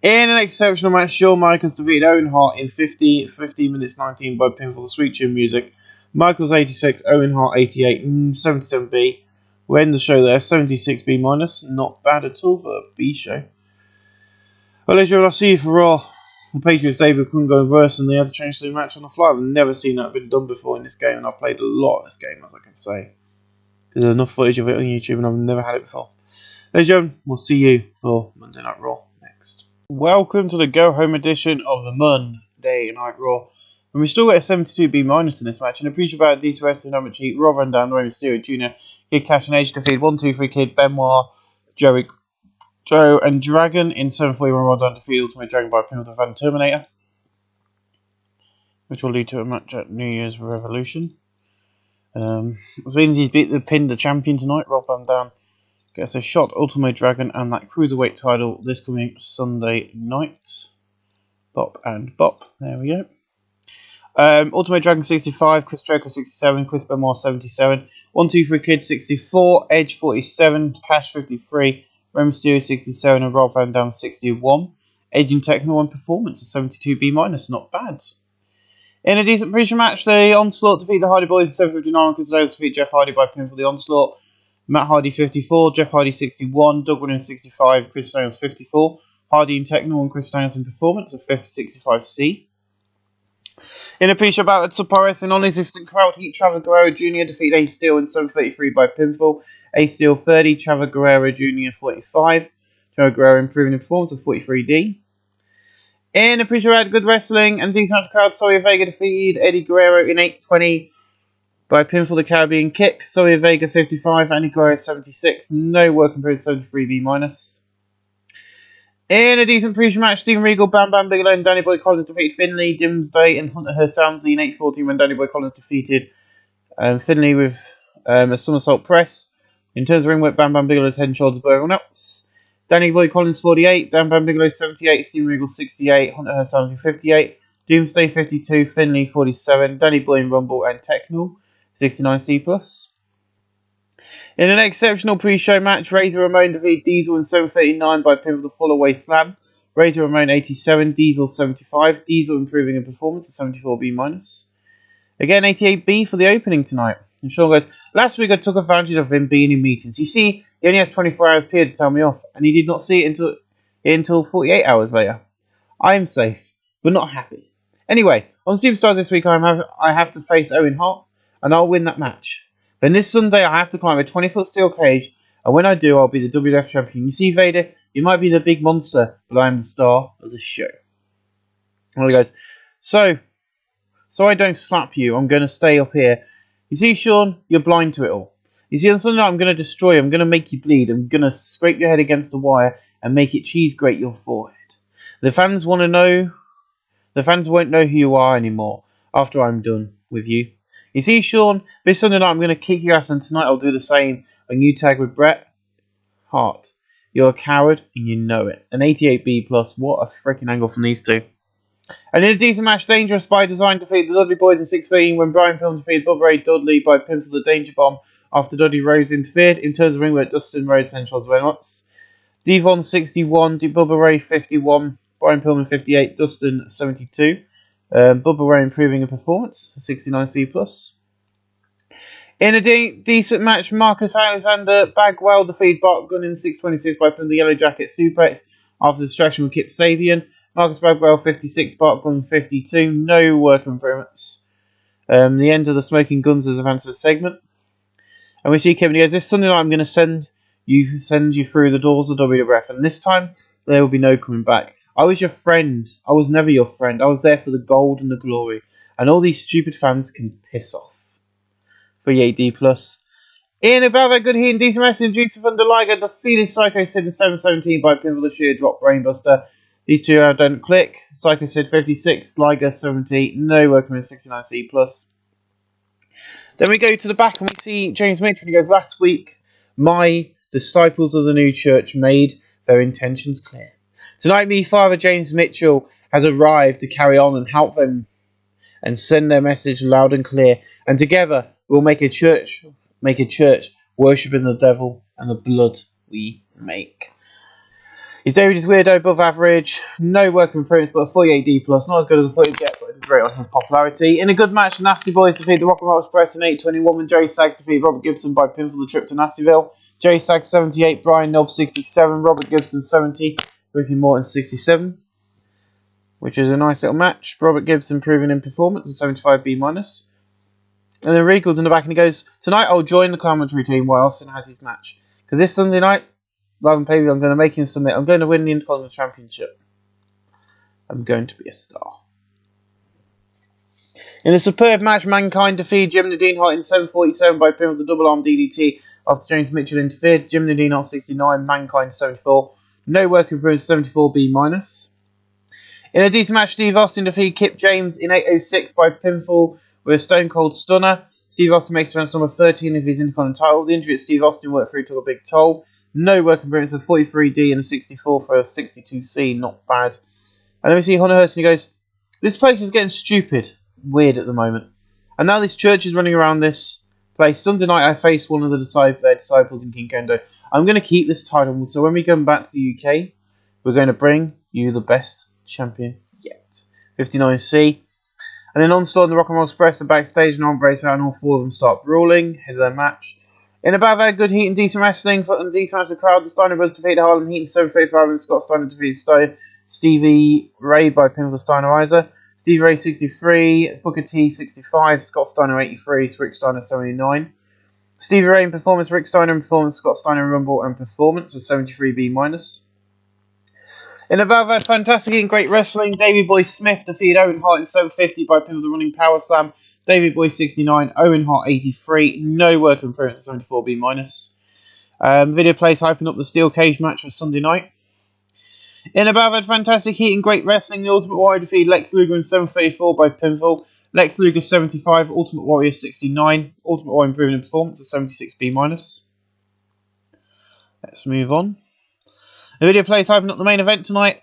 In an exceptional match, Shawn Michaels defeated Owen Hart in 15 minutes 19 by pinfall the Sweet Chin Music. Michaels 86, Owen Hart 88, 77B. We're in the show there, 76B minus. Not bad at all for a B show. Well, ladies and gentlemen, I'll see you for Raw. The Patriots debut couldn't go worse and they had to change the match on the fly. I've never seen that been done before in this game, and I've played a lot of this game, as I can say. There's enough footage of it on YouTube and I've never had it before. Ladies and gentlemen, we'll see you for Monday Night Raw next. Welcome to the go-home edition of the Monday Night Raw. And we still get a 72B minus in this match. And appreciate about DC Wrestling number cheat, Rob Van Dam, Rey Mysterio Jr., Kid Cash and Age defeat 1, 2, 3 Kid, Benoit, Joe and Dragon in 7:41. Rob Van Dam defeat Ultimate Dragon by a pin with the Van Terminator, which will lead to a match at New Year's Revolution. As means he's pinned the champion tonight. Rob Van Dam gets a shot Ultimate Dragon and that Cruiserweight title this coming Sunday night. Bop and bop. There we go. Ultimate Dragon 65, Chris Jericho 67, Chris Benoit 77, 1, 2, 3 Kid 64, Edge 47, Cash 53, Rey Mysterio 67, and Rob Van Dam 61. Edge in Techno and Performance is 72B minus, not bad. In a decent pre-show match, the Onslaught defeat the Hardy Boys in 7:59, Chris Owens defeat Jeff Hardy by pinfall the Onslaught. Matt Hardy 54, Jeff Hardy 61, Doug Williams 65, Chris Daniels 54, Hardy in Techno and Chris Daniels in Performance of 65C. In a pre-show bout at Super Wrestling, non-existent crowd heat, Trevor Guerrero Jr. defeated Ace Steel in 7:33 by pinfall. Ace Steel 30, Trevor Guerrero Jr. 45. Trevor Guerrero improving in performance of 43D. In a pre-show at Good Wrestling and decent match crowd, Sonya Vega defeated Eddie Guerrero in 8:20 by pinfall the Caribbean Kick. Sonya Vega 55, Eddie Guerrero 76. No work improved 73B minus. In a decent pre-show match, Stephen Regal, Bam Bam Bigelow and Danny Boy Collins defeated Finlay, Dimsday and Hunter Hearst Helmsley in 8:14 when Danny Boy Collins defeated Finlay with a somersault press. In terms of ring work, Bam Bam Bigelow's head and shoulders above everyone else. Danny Boy Collins 48, Bam Bam Bigelow 78, Stephen Regal 68, Hunter Hearst Helmsley 58, Doomsday 52, Finlay 47, Danny Boy in Rumble and Techno 69C+. In an exceptional pre-show match, Razor Ramon defeated Diesel in 7:39 by pin of the full-away slam. Razor Ramon 87, Diesel 75, Diesel improving in performance at 74B-. Again, 88B for the opening tonight. And Sean goes, last week I took advantage of him being in meetings. You see, he only has 24 hours period to tell me off, and he did not see it until 48 hours later. I am safe, but not happy. Anyway, on Superstars this week, I have to face Owen Hart, and I'll win that match. Then this Sunday, I have to climb a 20-foot steel cage, and when I do, I'll be the WWF champion. You see, Vader, you might be the big monster, but I am the star of the show. Well, he goes, so I don't slap you, I'm going to stay up here. You see, Sean, you're blind to it all. You see, on Sunday night, I'm going to destroy you, I'm going to make you bleed, I'm going to scrape your head against the wire and make it cheese grate your forehead. The fans won't know who you are anymore after I'm done with you. You see, Sean, this Sunday night I'm going to kick your ass, and tonight I'll do the same when you tag with Bret Hart. You're a coward, and you know it. An 88B+, what a freaking angle from these two. And in a decent match, Dangerous by Design defeated the Dudley Boys in 6:13 when Brian Pillman defeated Bubba Ray Dudley by pin for the Danger Bomb after Dudley Rhodes interfered. In terms of ring work, Dustin Rhodes central the Reynolds. Devon 61, Bubba Ray 51, Brian Pillman 58, Dustin 72. Bubba Ray improving in performance, 69C+. In a decent match, Marcus Alexander Bagwell defeated Bart Gunn in 6:26 by putting the Yellow Jacket suplex after the distraction with Kip Sabian. Marcus Bagwell 56, Bart Gunn 52, no work improvements. The end of the Smoking Guns as a fan segment. And we see Kevin, he goes, this Sunday night I'm going to send you through the doors of WWF, and this time there will be no coming back. I was your friend. I was never your friend. I was there for the gold and the glory. And all these stupid fans can piss off. 38D+. In about that good heat and decent wrestling, Juice of Thunder Liger defeated Psycho Sid in 7:17 by pinfall the sheer drop brainbuster. These two don't click. Psycho Sid 56, Liger 70, no working with 69C+. Then we go to the back and we see James Mitchell. He goes, last week, my disciples of the new church made their intentions clear. Tonight, me, Father James Mitchell, has arrived to carry on and help them and send their message loud and clear. And together, we'll make a church worshipping the devil and the blood we make. His David is weirdo, above average, no work improvements, but a 48D+, not as good as I thought he'd get, but it's great on his popularity. In a good match, the Nasty Boys defeat the Rock and Roll Express in 8:21 when Jerry Sags defeated Robert Gibson by pinfall the trip to Nastyville. Jerry Sags 78, Brian Knobb 67, Robert Gibson 70, Ricky Morton 67, which is a nice little match. Robert Gibson improving in performance at 75B-. And then Regal's in the back and he goes, tonight I'll join the commentary team while Austin has his match. Because this Sunday night, live on pay-per-view, I'm going to make him submit. I'm going to win the Intercontinental Championship. I'm going to be a star. In a superb match, Mankind defeated Jim Nadine Hart in 7:47 by pin with the double arm DDT after James Mitchell interfered. Jim Nadine Hart 69, Mankind 74. No work improvements, 74B-. In a decent match, Steve Austin defeated Kip James in 8:06 by pinfall with a Stone Cold Stunner. Steve Austin makes defense number 13 of his Intercontinental title. The injury that Steve Austin worked through took a big toll. No work improvements, of 43D and a 64 for a 62C, not bad. And then we see Hunter Hearst and he goes, this place is getting stupid, weird at the moment. And now this church is running around this place. Sunday night I faced one of the disciples in King Kendo. I'm going to keep this title, so when we come back to the UK, we're going to bring you the best champion yet. 59C. And then Onslaught and the Rock and Roll Express are backstage and embrace out and all four of them start brawling. Head of their match. In about that good heat and decent wrestling, and decent match of the crowd, the Steiner Brothers defeated Harlem Heat in 7:35 and Scott Steiner defeated Stevie Ray by pin of the Steinerizer. Stevie Ray 63, Booker T 65, Scott Steiner 83, Rick Steiner 79. Stevie Ray in performance, Rick Steiner in performance, Scott Steiner in Rumble and performance was 73B-. In about that fantastic and great wrestling, Davey Boy Smith defeated Owen Hart in 7:50 by pin of the running power slam. David Boy 69, Owen Hart 83, no work improvements at 74B-. Video plays hyping up the steel cage match for Sunday night. In a bout of fantastic heat and great wrestling, the Ultimate Warrior defeated Lex Luger in 7:34 by pinfall. Lex Luger 75, Ultimate Warrior 69. Ultimate Warrior improving in performance at 76B-. Let's move on. The video plays hyping up the main event tonight.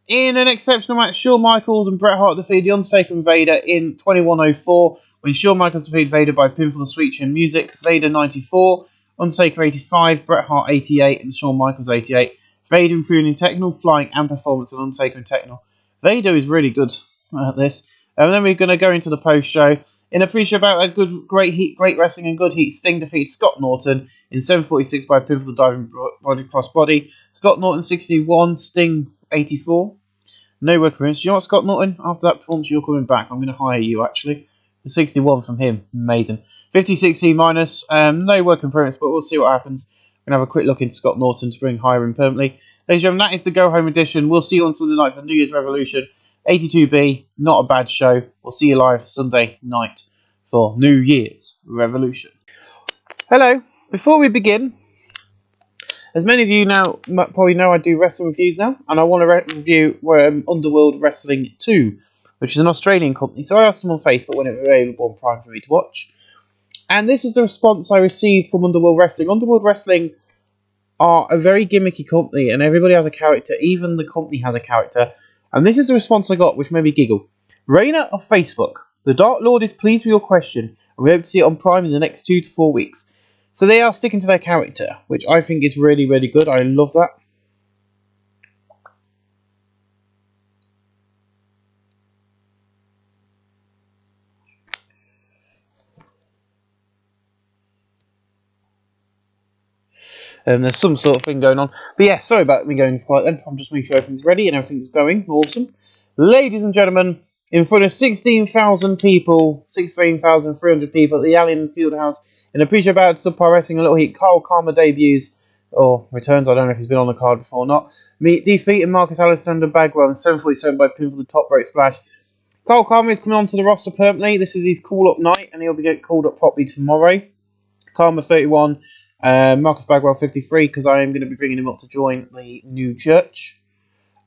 In an exceptional match, Shawn Michaels and Bret Hart defeated The Undertaker and Vader in 21:04 when Shawn Michaels defeated Vader by pinfall the Sweet Chin Music. Vader 94, Undertaker 85, Bret Hart 88, and Shawn Michaels 88. Vader improving in technical, flying, and performance, and Undertaker in technical. Vader is really good at this. And then we're going to go into the post-show. In a pre-show bout, great heat, great wrestling, and good heat, Sting defeated Scott Norton in 7:46 by pinfall the diving body cross-body. Scott Norton 61, Sting 84. No work appearance. Do you know what, Scott Norton? After that performance, you're coming back. I'm going to hire you, actually. 61 from him. Amazing. 56C-. No work appearance, but we'll see what happens. We're going to have a quick look into Scott Norton to bring higher in permanently. Ladies and gentlemen, that is the go-home edition. We'll see you on Sunday night for New Year's Revolution. 82B, not a bad show. We'll see you live Sunday night for New Year's Revolution. Hello. Before we begin, as many of you now probably know, I do wrestling reviews now, and I want to review Underworld Wrestling 2, which is an Australian company. So I asked them on Facebook when it was available on Prime for me to watch. And this is the response I received from Underworld Wrestling. Underworld Wrestling are a very gimmicky company, and everybody has a character. Even the company has a character. And this is the response I got, which made me giggle. Raina of Facebook. The Dark Lord is pleased with your question, and we hope to see it on Prime in the next 2 to 4 weeks. So they are sticking to their character, which I think is really, really good. I love that. There's some sort of thing going on. But yeah, sorry about me going quiet then. I'm just making sure everything's ready and everything's going. Awesome. Ladies and gentlemen, in front of 16,000 people, 16,300 people at the Allen Fieldhouse, in a pre-show bout of Subpar Wrestling, a little heat, Kyle Karma debuts, or returns, I don't know if he's been on the card before or not, defeating Marcus Alexander Bagwell in 7:47 by pinfall the top rope splash. Kyle Karma is coming onto the roster permanently. This is his call-up night, and he'll be getting called up properly tomorrow. Karma 31, Marcus Bagwell 53, because I am going to be bringing him up to join the new church.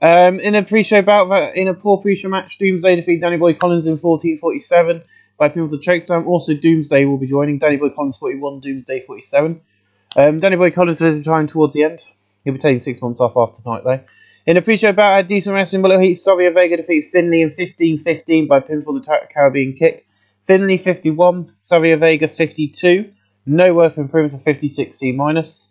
In a pre-show bout, in a poor pre-show match, Doomsday defeated Danny Boy Collins in 14:47 by pinfall the chokeslam. Also, Doomsday will be joining. Danny Boy Collins 41, Doomsday 47. Danny Boy Collins is retiring towards the end. He'll be taking 6 months off after tonight, though. In a pre-show bout, at decent wrestling, but little heat, Savio Vega defeated Finlay in 15:15 by pinfall the Caribbean kick. Finlay 51, Savio Vega 52. No work improvements of 56C-.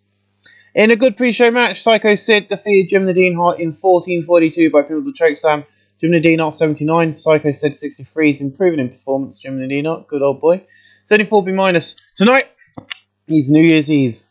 In a good pre-show match, Psycho Sid defeated Jim Nadine Hart in 14:42 by pinfall the chokeslam. Jim Nadine Hart 79, Psycho Sid 63. He's improving in performance. Jim Nadine Hart, good old boy. 74B-. Tonight is New Year's Eve,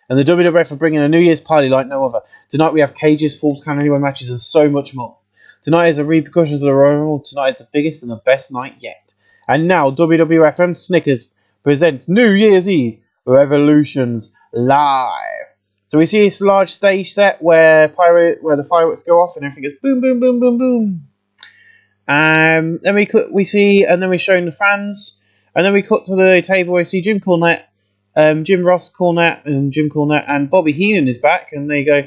and the WWF are bringing a New Year's party like no other. Tonight we have cages, Falls Count Anywhere matches, and so much more. Tonight is the repercussions of the Royal Rumble. Tonight is the biggest and the best night yet. And now WWF and Snickers presents New Year's Eve Revolutions Live. So we see this large stage set where the fireworks go off and everything goes boom, boom, boom, boom, boom. Then we're showing the fans, and then we cut to the table where we see Jim Cornette, Jim Ross Cornette, and Jim Cornette, and Bobby Heenan is back, and they go.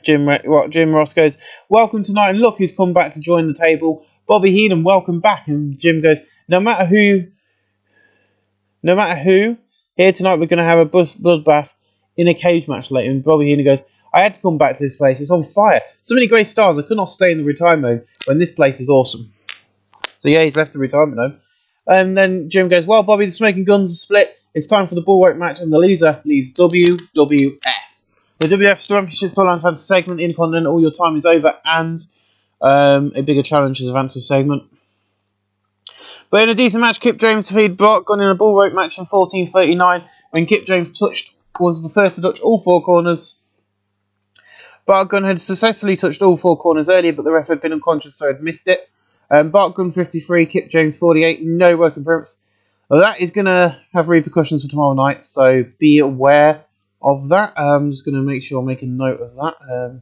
Jim Ross goes, "Welcome tonight," and look who's come back to join the table. Bobby Heenan, welcome back, and Jim goes, No matter who, here tonight we're going to have a bloodbath in a cage match later." And Bobby Heenan goes, "I had to come back to this place. It's on fire. So many great stars. I could not stay in the retirement home when this place is awesome." So yeah, he's left the retirement home. And then Jim goes, "Well, Bobby, the smoking guns are split. It's time for the bullwhip match, and the loser leaves WWF. The WWF Championship Storylines had a segment, Intercontinental, All Your Time Is Over, and a bigger challenge as advanced segment. But in a decent match, Kip James defeated Bart Gunn in a bull rope match in 14:39 when Kip James was the first to touch all 4 corners. Bart Gunn had successfully touched all 4 corners earlier, but the ref had been unconscious, so had missed it. Bart Gunn 53, Kip James 48, no work improvements. Well, that is going to have repercussions for tomorrow night, so be aware of that. I'm just going to make sure I make a note of that.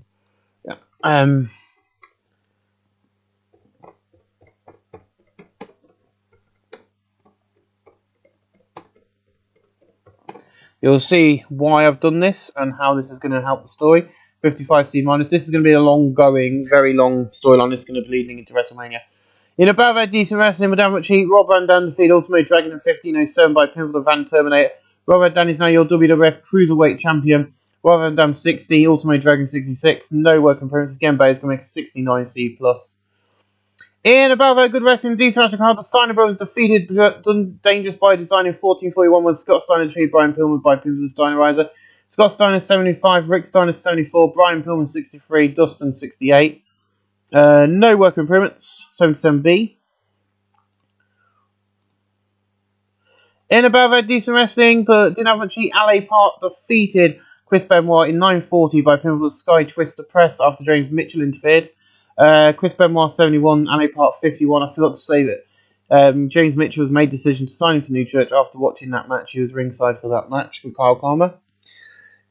You'll see why I've done this and how this is going to help the story. 55C minus. This is going to be a long-going, very long storyline. This is going to be leading into WrestleMania. In above that decent wrestling, without much heat, Rob Van Dam defeated Ultimate Dragon in 15:07 by pinfall to Van Terminator. Rob Van Dam is now your WWF Cruiserweight Champion. Rob Van Dam 60, Ultimate Dragon 66. No work appearances again, but it's going to make a 69C plus. In above that good wrestling, decent match card, the Steiner Brothers defeated Done Dangerous by Design in 14:41 when Scott Steiner defeated Brian Pillman by pinfall to the Steinerizer. Scott Steiner 75, Rick Steiner 74, Brian Pillman 63, Dustin 68. No work improvements, 77B. In above that decent wrestling, but didn't have much heat, LA Park defeated Chris Benoit in 9:40 by pinfall to the Sky Twister Press after James Mitchell interfered. Chris Benoit 71, LA Park 51. I forgot to say that James Mitchell has made the decision to sign him to New Church after watching that match. He was ringside for that match with Kyle Palmer.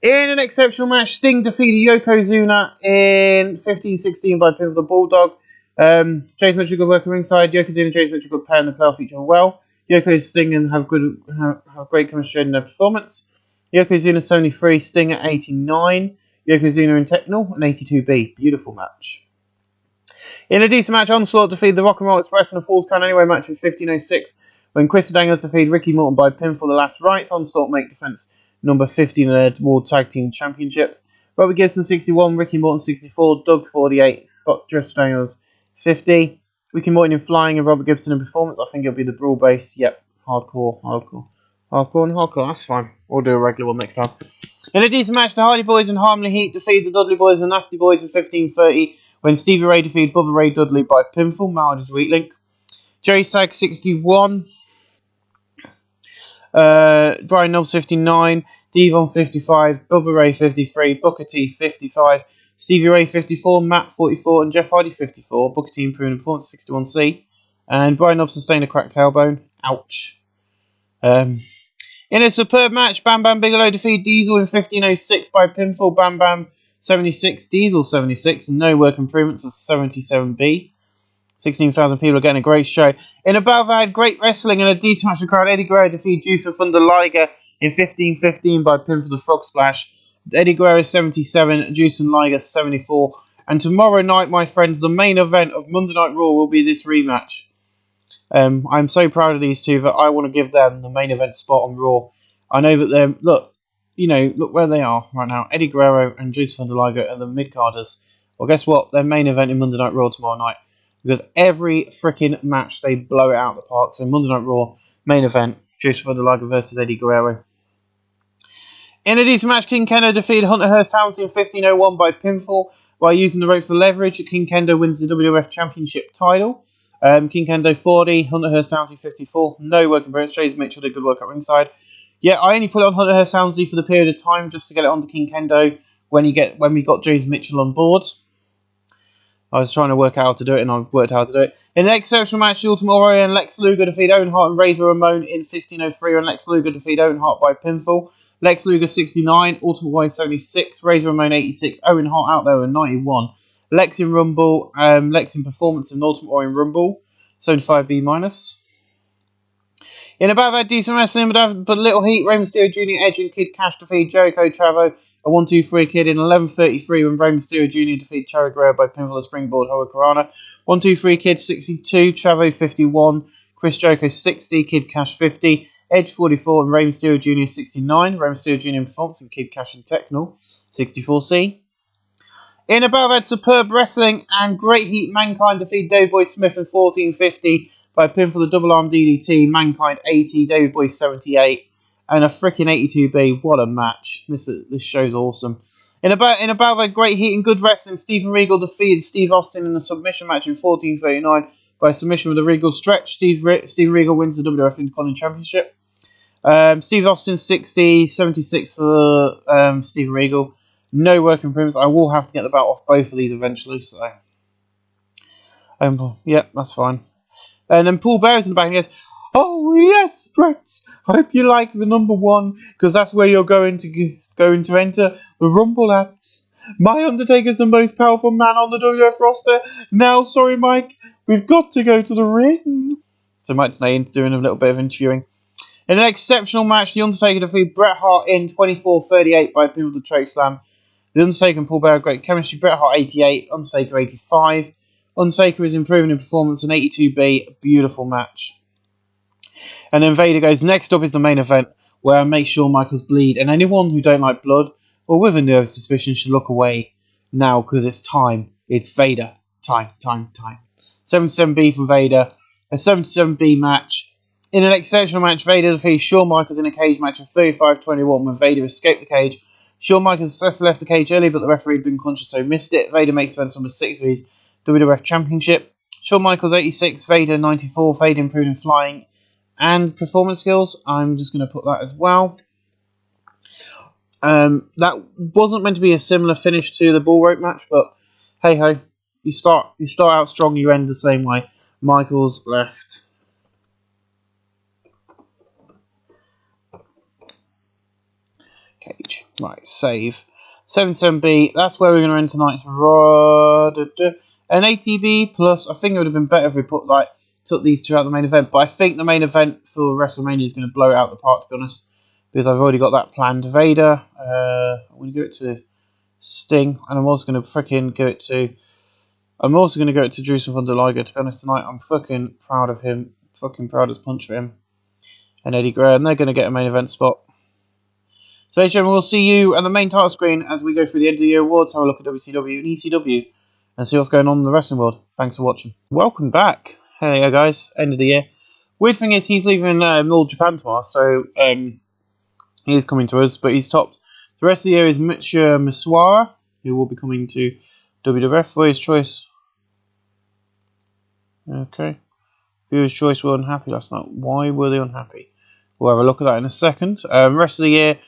In an exceptional match, Sting defeated Yokozuna in 15:16 by pinfall to the Bulldog. James Mitchell good work at ringside. Yokozuna and James Mitchell good pair in the playoff each other well. Yoko and Sting and have great chemistry in their performance. Yokozuna 73, Sting at 89. Yokozuna in Technical and 82B. Beautiful match. In a decent match, Onslaught defeated the Rock and Roll Express in a Falls Count Anyway match in 15:06 when Chris Daniels defeated Ricky Morton by pinfall the last rights. Onslaught make defense number 15 in their World Tag Team Championships. Robbie Gibson 61, Ricky Morton 64, Doug 48, Scott Daniels 50. Ricky Morton in Flying and Robert Gibson in Performance. I think it'll be the Brawl base. Yep, hardcore. That's fine. We'll do a regular one next time. In a decent match, the Hardy Boys and Harmony Heat defeated the Dudley Boys and Nasty Boys in 15:30 when Stevie Ray defeated Bubba Ray Dudley by pinfall. Maldi's weak link. Jerry Sag 61. Brian Knobs 59, Devon 55, Bubba Ray 53, Booker T 55, Stevie Ray 54, Matt 44, and Jeff Hardy 54. Booker T improving performance 61C, and Brian Knobs sustained a cracked tailbone. Ouch. In a superb match, Bam Bam Bigelow defeated Diesel in 15:06 by pinfall. Bam Bam 76, Diesel 76, and no work improvements of 77B. 16,000 people are getting a great show. In above, I had great wrestling and a decent match of crowd. Eddie Guerrero defeated Juice and Thunder Liger in 15:15 by pinfall to Frog Splash. Eddie Guerrero 77, Juice and Liger 74. And tomorrow night, my friends, the main event of Monday Night Raw will be this rematch. I'm so proud of these two that I want to give them the main event spot on Raw. I know that they're look where they are right now. Eddie Guerrero and Juice Thunder Liger are the mid-carders. Well, guess what? Their main event in Monday Night Raw tomorrow night. Because every freaking match, they blow it out of the park. So Monday Night Raw, main event, Juice Thunder Liger versus Eddie Guerrero. In a decent match, King Kendo defeated Hunter Hearst Helmsley in 15:01 by pinfall while using the ropes to leverage. King Kendo wins the WWF Championship title. King Kendo 40, Hunter Hearst Helmsley 54. No work in Brits. James Mitchell did good work at ringside. Yeah, I only put it on Hunter Hearst Helmsley for the period of time just to get it onto King Kendo when we got James Mitchell on board. I was trying to work out how to do it, and I've worked out how to do it. In an exceptional match, the Ultimate Warrior and Lex Luger defeated Owen Hart and Razor Ramon in 15:03, and Lex Luger defeated Owen Hart by pinfall. Lex Luger 69, Ultimate Warrior 76, Razor Ramon 86, Owen Hart out there with 91. Lex in Rumble, Lex in Performance, and Ultimate Warrior in Rumble, 75B minus. In about that decent wrestling, but little heat, Rey Mysterio Jr., Edge, and Kid Cash defeated Jericho, Chavo, a 1-2-3 Kid in 11:33 when Rey Mysterio Jr. defeated Chavo Guerrero by pinfall of Springboard Hurricanrana. 1-2-3 Kid 62, Chavo 51, Chris Jericho 60, Kid Cash 50, Edge 44, and Rey Mysterio Jr. 69. Rey Mysterio Jr. in Performance and Kid Cash in Technical, 64C. In above had superb wrestling and great heat, Mankind defeated David Boy Smith in 14:50 by pinfall the double arm DDT. Mankind 80, David Boy 78, and a freaking 82B. What a match! This show's awesome. In about had great heat and good wrestling, Steven Regal defeated Steve Austin in a submission match in 14:39 by submission with a Regal stretch. Steven Regal wins the WWF Intercontinental Championship. Steve Austin 60, 76 for Steven Regal. No work improvements. I will have to get the belt off both of these eventually, so yeah, that's fine. And then Paul Bearer's in the back and he goes, "Oh yes, Brett, hope you like the number one, because that's where you're going to enter the Rumble lads. My Undertaker's the most powerful man on the WWF roster. Now, sorry Mike, we've got to go to the ring." So Mike Snane's doing a little bit of interviewing. In an exceptional match, The Undertaker defeated Bret Hart in 24:38 by pinfall the choke slam. The Undertaker and Paul Bearer, great chemistry. Bret Hart 88, Undertaker 85. Undertaker is improving in performance, an 82B, beautiful match. And then Vader goes, next up is the main event, where I make Shawn Michaels bleed. And anyone who don't like blood, or with a nervous suspicion, should look away now, because it's time. It's Vader. Time. 77B from Vader. A 77B match. In an exceptional match, Vader defeats Shawn Michaels in a cage match of 35-21 when Vader escaped the cage. Shawn Michaels successfully left the cage early, but the referee had been conscious, so missed it. Vader makes defense number 6 of his WWF Championship. Shawn Michaels 86, Vader 94. Vader improved in flying and performance skills. I'm just going to put that as well. That wasn't meant to be a similar finish to the bull rope match, but hey ho, you start out strong, you end the same way. Michaels left. Cage. Right, save. 77B, that's where we're going to end tonight's an ATB plus. I think it would have been better if we took these two out of the main event, but I think the main event for WrestleMania is going to blow it out the park, to be honest, because I've already got that planned. Vader, I'm going to give it to Sting, and I'm also going to give it to Jerusalem Thunder Liger, to be honest, tonight. I'm fucking proud of him, fucking proud as punch for him, and Eddie Gray, and they're going to get a main event spot. So, ladies and gentlemen, we'll see you at the main title screen as we go through the end of the year awards, have a look at WCW and ECW, and see what's going on in the wrestling world. Thanks for watching. Welcome back. There you go, guys. End of the year. Weird thing is, he's leaving All Japan tomorrow, so he is coming to us, but he's topped. The rest of the year is Mitsuya Miswara, who will be coming to WWF for his choice. Okay. Viewer's choice were unhappy last night. Why were they unhappy? We'll have a look at that in a second. Rest of the year,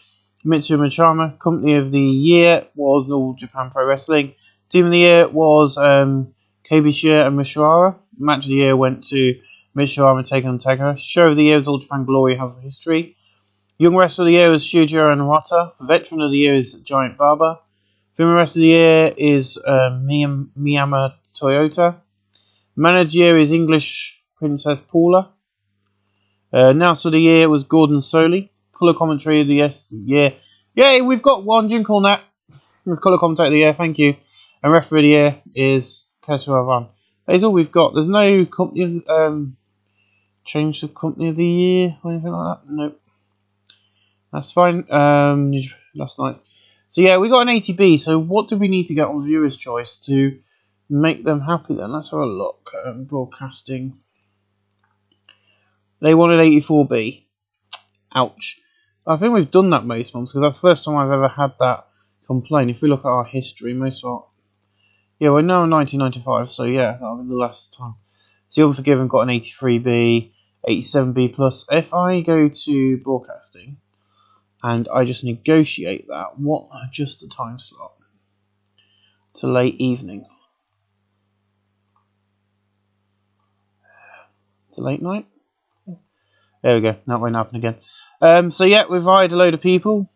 Mitsuya Machama. Company of the year was All Japan Pro Wrestling. Team of the year was Kibishia and Mishawara. Match of the year went to Mishawara taking on Tegra. Show of the year was All Japan Glory House of History. Young Wrestler of the year was Shujiro Narata. Veteran of the year is Giant Baba. Female Wrestler of the year is Miyama Toyota. Manager of the year is English Princess Paula. Announcer of the year was Gordon Soley. Colour commentary of the year. Yay, we've got one, Jim Cornette. That's colour commentator of the year, thank you. And referee of the year is Keswa Van. That is all we've got. There's no company of change of company of the year or anything like that. Nope. That's fine. Last night's. So yeah, we got an ATB. So what do we need to get on viewers' choice to make them happy then? Let's have a look. Broadcasting. They wanted 84B. Ouch. I think we've done that most months because that's the first time I've ever had that complaint. If we look at our history, most of our... Yeah, we're now in 1995, so yeah, that'll be the last time. So Unforgiven got an 83B, 87B plus. If I go to broadcasting and I just negotiate that, what adjust the time slot to late evening? To late night? There we go, that won't happen again. So yeah, we've hired a load of people.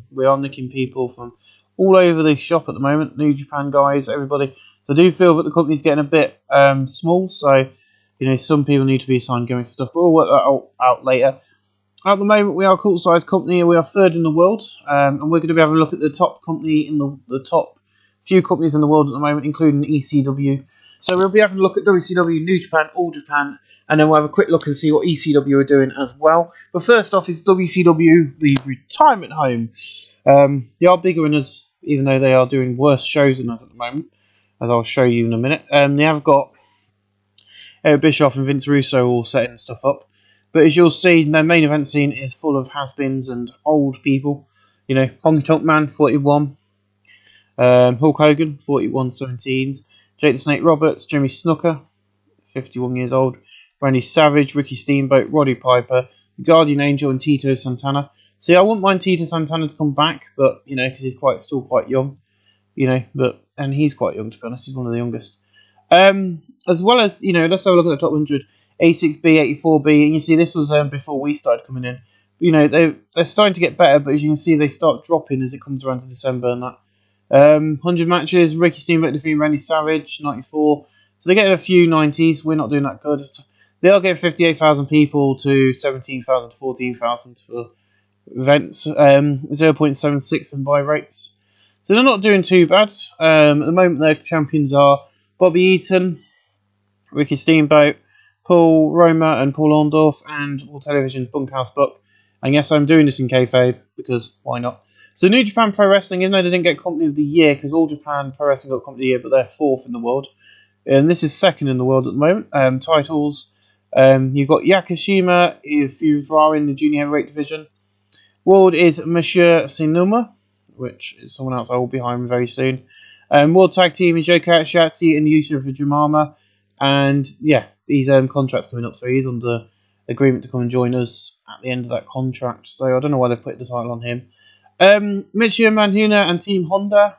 We are nicking people from all over the shop at the moment. New Japan guys, everybody. So I do feel that the company's getting a bit small. So, you know, some people need to be assigned going stuff. But we'll work that out later. At the moment, we are a cool size company. We are third in the world. And we're going to be having a look at the top company in the top few companies in the world at the moment, including ECW. So we'll be having a look at WCW, New Japan, All Japan, and then we'll have a quick look and see what ECW are doing as well. But first off is WCW, the retirement home. They are bigger than us, even though they are doing worse shows than us at the moment, as I'll show you in a minute. They have got Eric Bischoff and Vince Russo all setting stuff up. But as you'll see, their main event scene is full of has-beens and old people. You know, Honky Tonk Man, 41. Hulk Hogan, 41-17s. Jake the Snake Roberts, Jimmy Snooker, 51 years old. Randy Savage, Ricky Steamboat, Roddy Piper, Guardian Angel, and Tito Santana. See, I wouldn't mind Tito Santana to come back, but, you know, because he's still quite young. You know, and he's quite young, to be honest. He's one of the youngest. As well as, you know, let's have a look at the top 100. 86B, 84B, and you see this was before we started coming in. You know, they're starting to get better, but as you can see, they start dropping as it comes around to December and that. 100 matches, Ricky Steamboat defeating Randy Savage, 94. So they're getting a few 90s. We're not doing that good. They are getting 58,000 people to 17,000 to 14,000 for events. 0.76 in buy rates. So they're not doing too bad. At the moment, their champions are Bobby Eaton, Ricky Steamboat, Paul Roma and Paul Orndorff, and World Television's Bunkhouse Buck. And yes, I'm doing this in kayfabe, because why not? So New Japan Pro Wrestling, even though they didn't get Company of the Year, because All Japan Pro Wrestling got Company of the Year, but they're 4th in the world. And this is 2nd in the world at the moment. Titles, you've got Yakashima, if you're in the junior heavyweight division. World is Monsieur Sinuma, which is someone else I will be hiring very soon. World Tag Team is Yoko Ashiatsu and Yusuf Jumama. And yeah, his contract's coming up, so he's under agreement to come and join us at the end of that contract. So I don't know why they put the title on him. Michio Manhuna and Team Honda.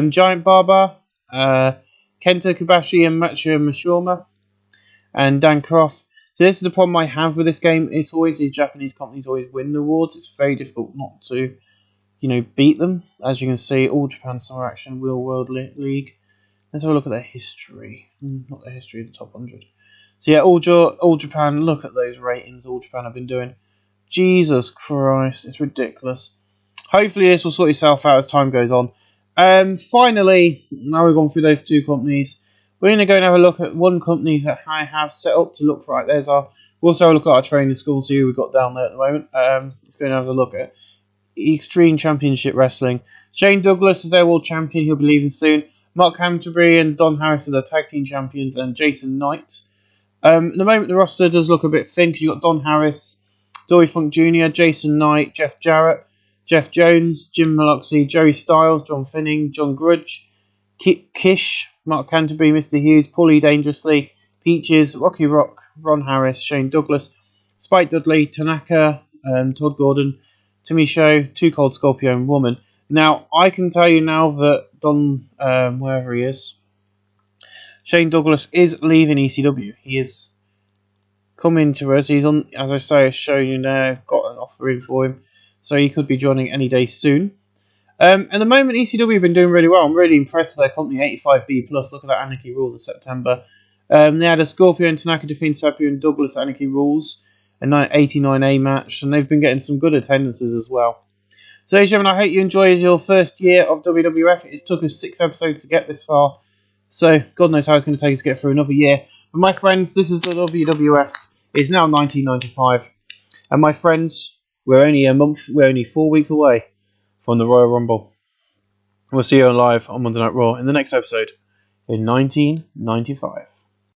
Giant Baba. Kento Kobashi and Macho Mishima. And Dan Croft. So this is the problem I have with this game. It's always these Japanese companies always win the awards. It's very difficult not to, beat them. As you can see, All Japan Summer Action, Real World League. Let's have a look at their history. Not their history, the top 100. So yeah, All Japan, look at those ratings All Japan have been doing. Jesus Christ, it's ridiculous. Hopefully this will sort itself out as time goes on. Finally, now we've gone through those two companies, we're going to go and have a look at one company that I have set up to look for. We'll also have a look at our training school, see who we've got down there at the moment. Let's go and have a look at Extreme Championship Wrestling. Shane Douglas is their world champion, he'll be leaving soon. Mark Canterbury and Don Harris are the tag team champions, and Jason Knight. At the moment, the roster does look a bit thin because you've got Don Harris, Dory Funk Jr., Jason Knight, Jeff Jarrett, Jeff Jones, Jim Malloxy, Joey Styles, John Finning, John Grudge, Kish, Mark Canterbury, Mr. Hughes, Paulie Dangerously, Peaches, Rocky Rock, Ron Harris, Shane Douglas, Spike Dudley, Tanaka, Todd Gordon, Timmy Show, Too Cold Scorpio, and Woman. Now, I can tell you now that Don, wherever he is, Shane Douglas is leaving ECW. He is coming to us. He's on, as I say, I've shown you now. I've got an offer in for him. So he could be joining any day soon. At the moment, ECW have been doing really well. I'm really impressed with their company, 85B+. Look at that Anarchy Rules of September. They had a Scorpio and Tanaka defeating Sapio and Douglas Anarchy Rules, a 89A match, and they've been getting some good attendances as well. So, ladies and gentlemen, I hope you enjoyed your first year of WWF. It's took us 6 episodes to get this far, so God knows how it's going to take us to get through another year. But my friends, this is the WWF. It's now 1995, and my friends, we're only 4 weeks away from the Royal Rumble. We'll see you live on Monday Night Raw in the next episode in 1995.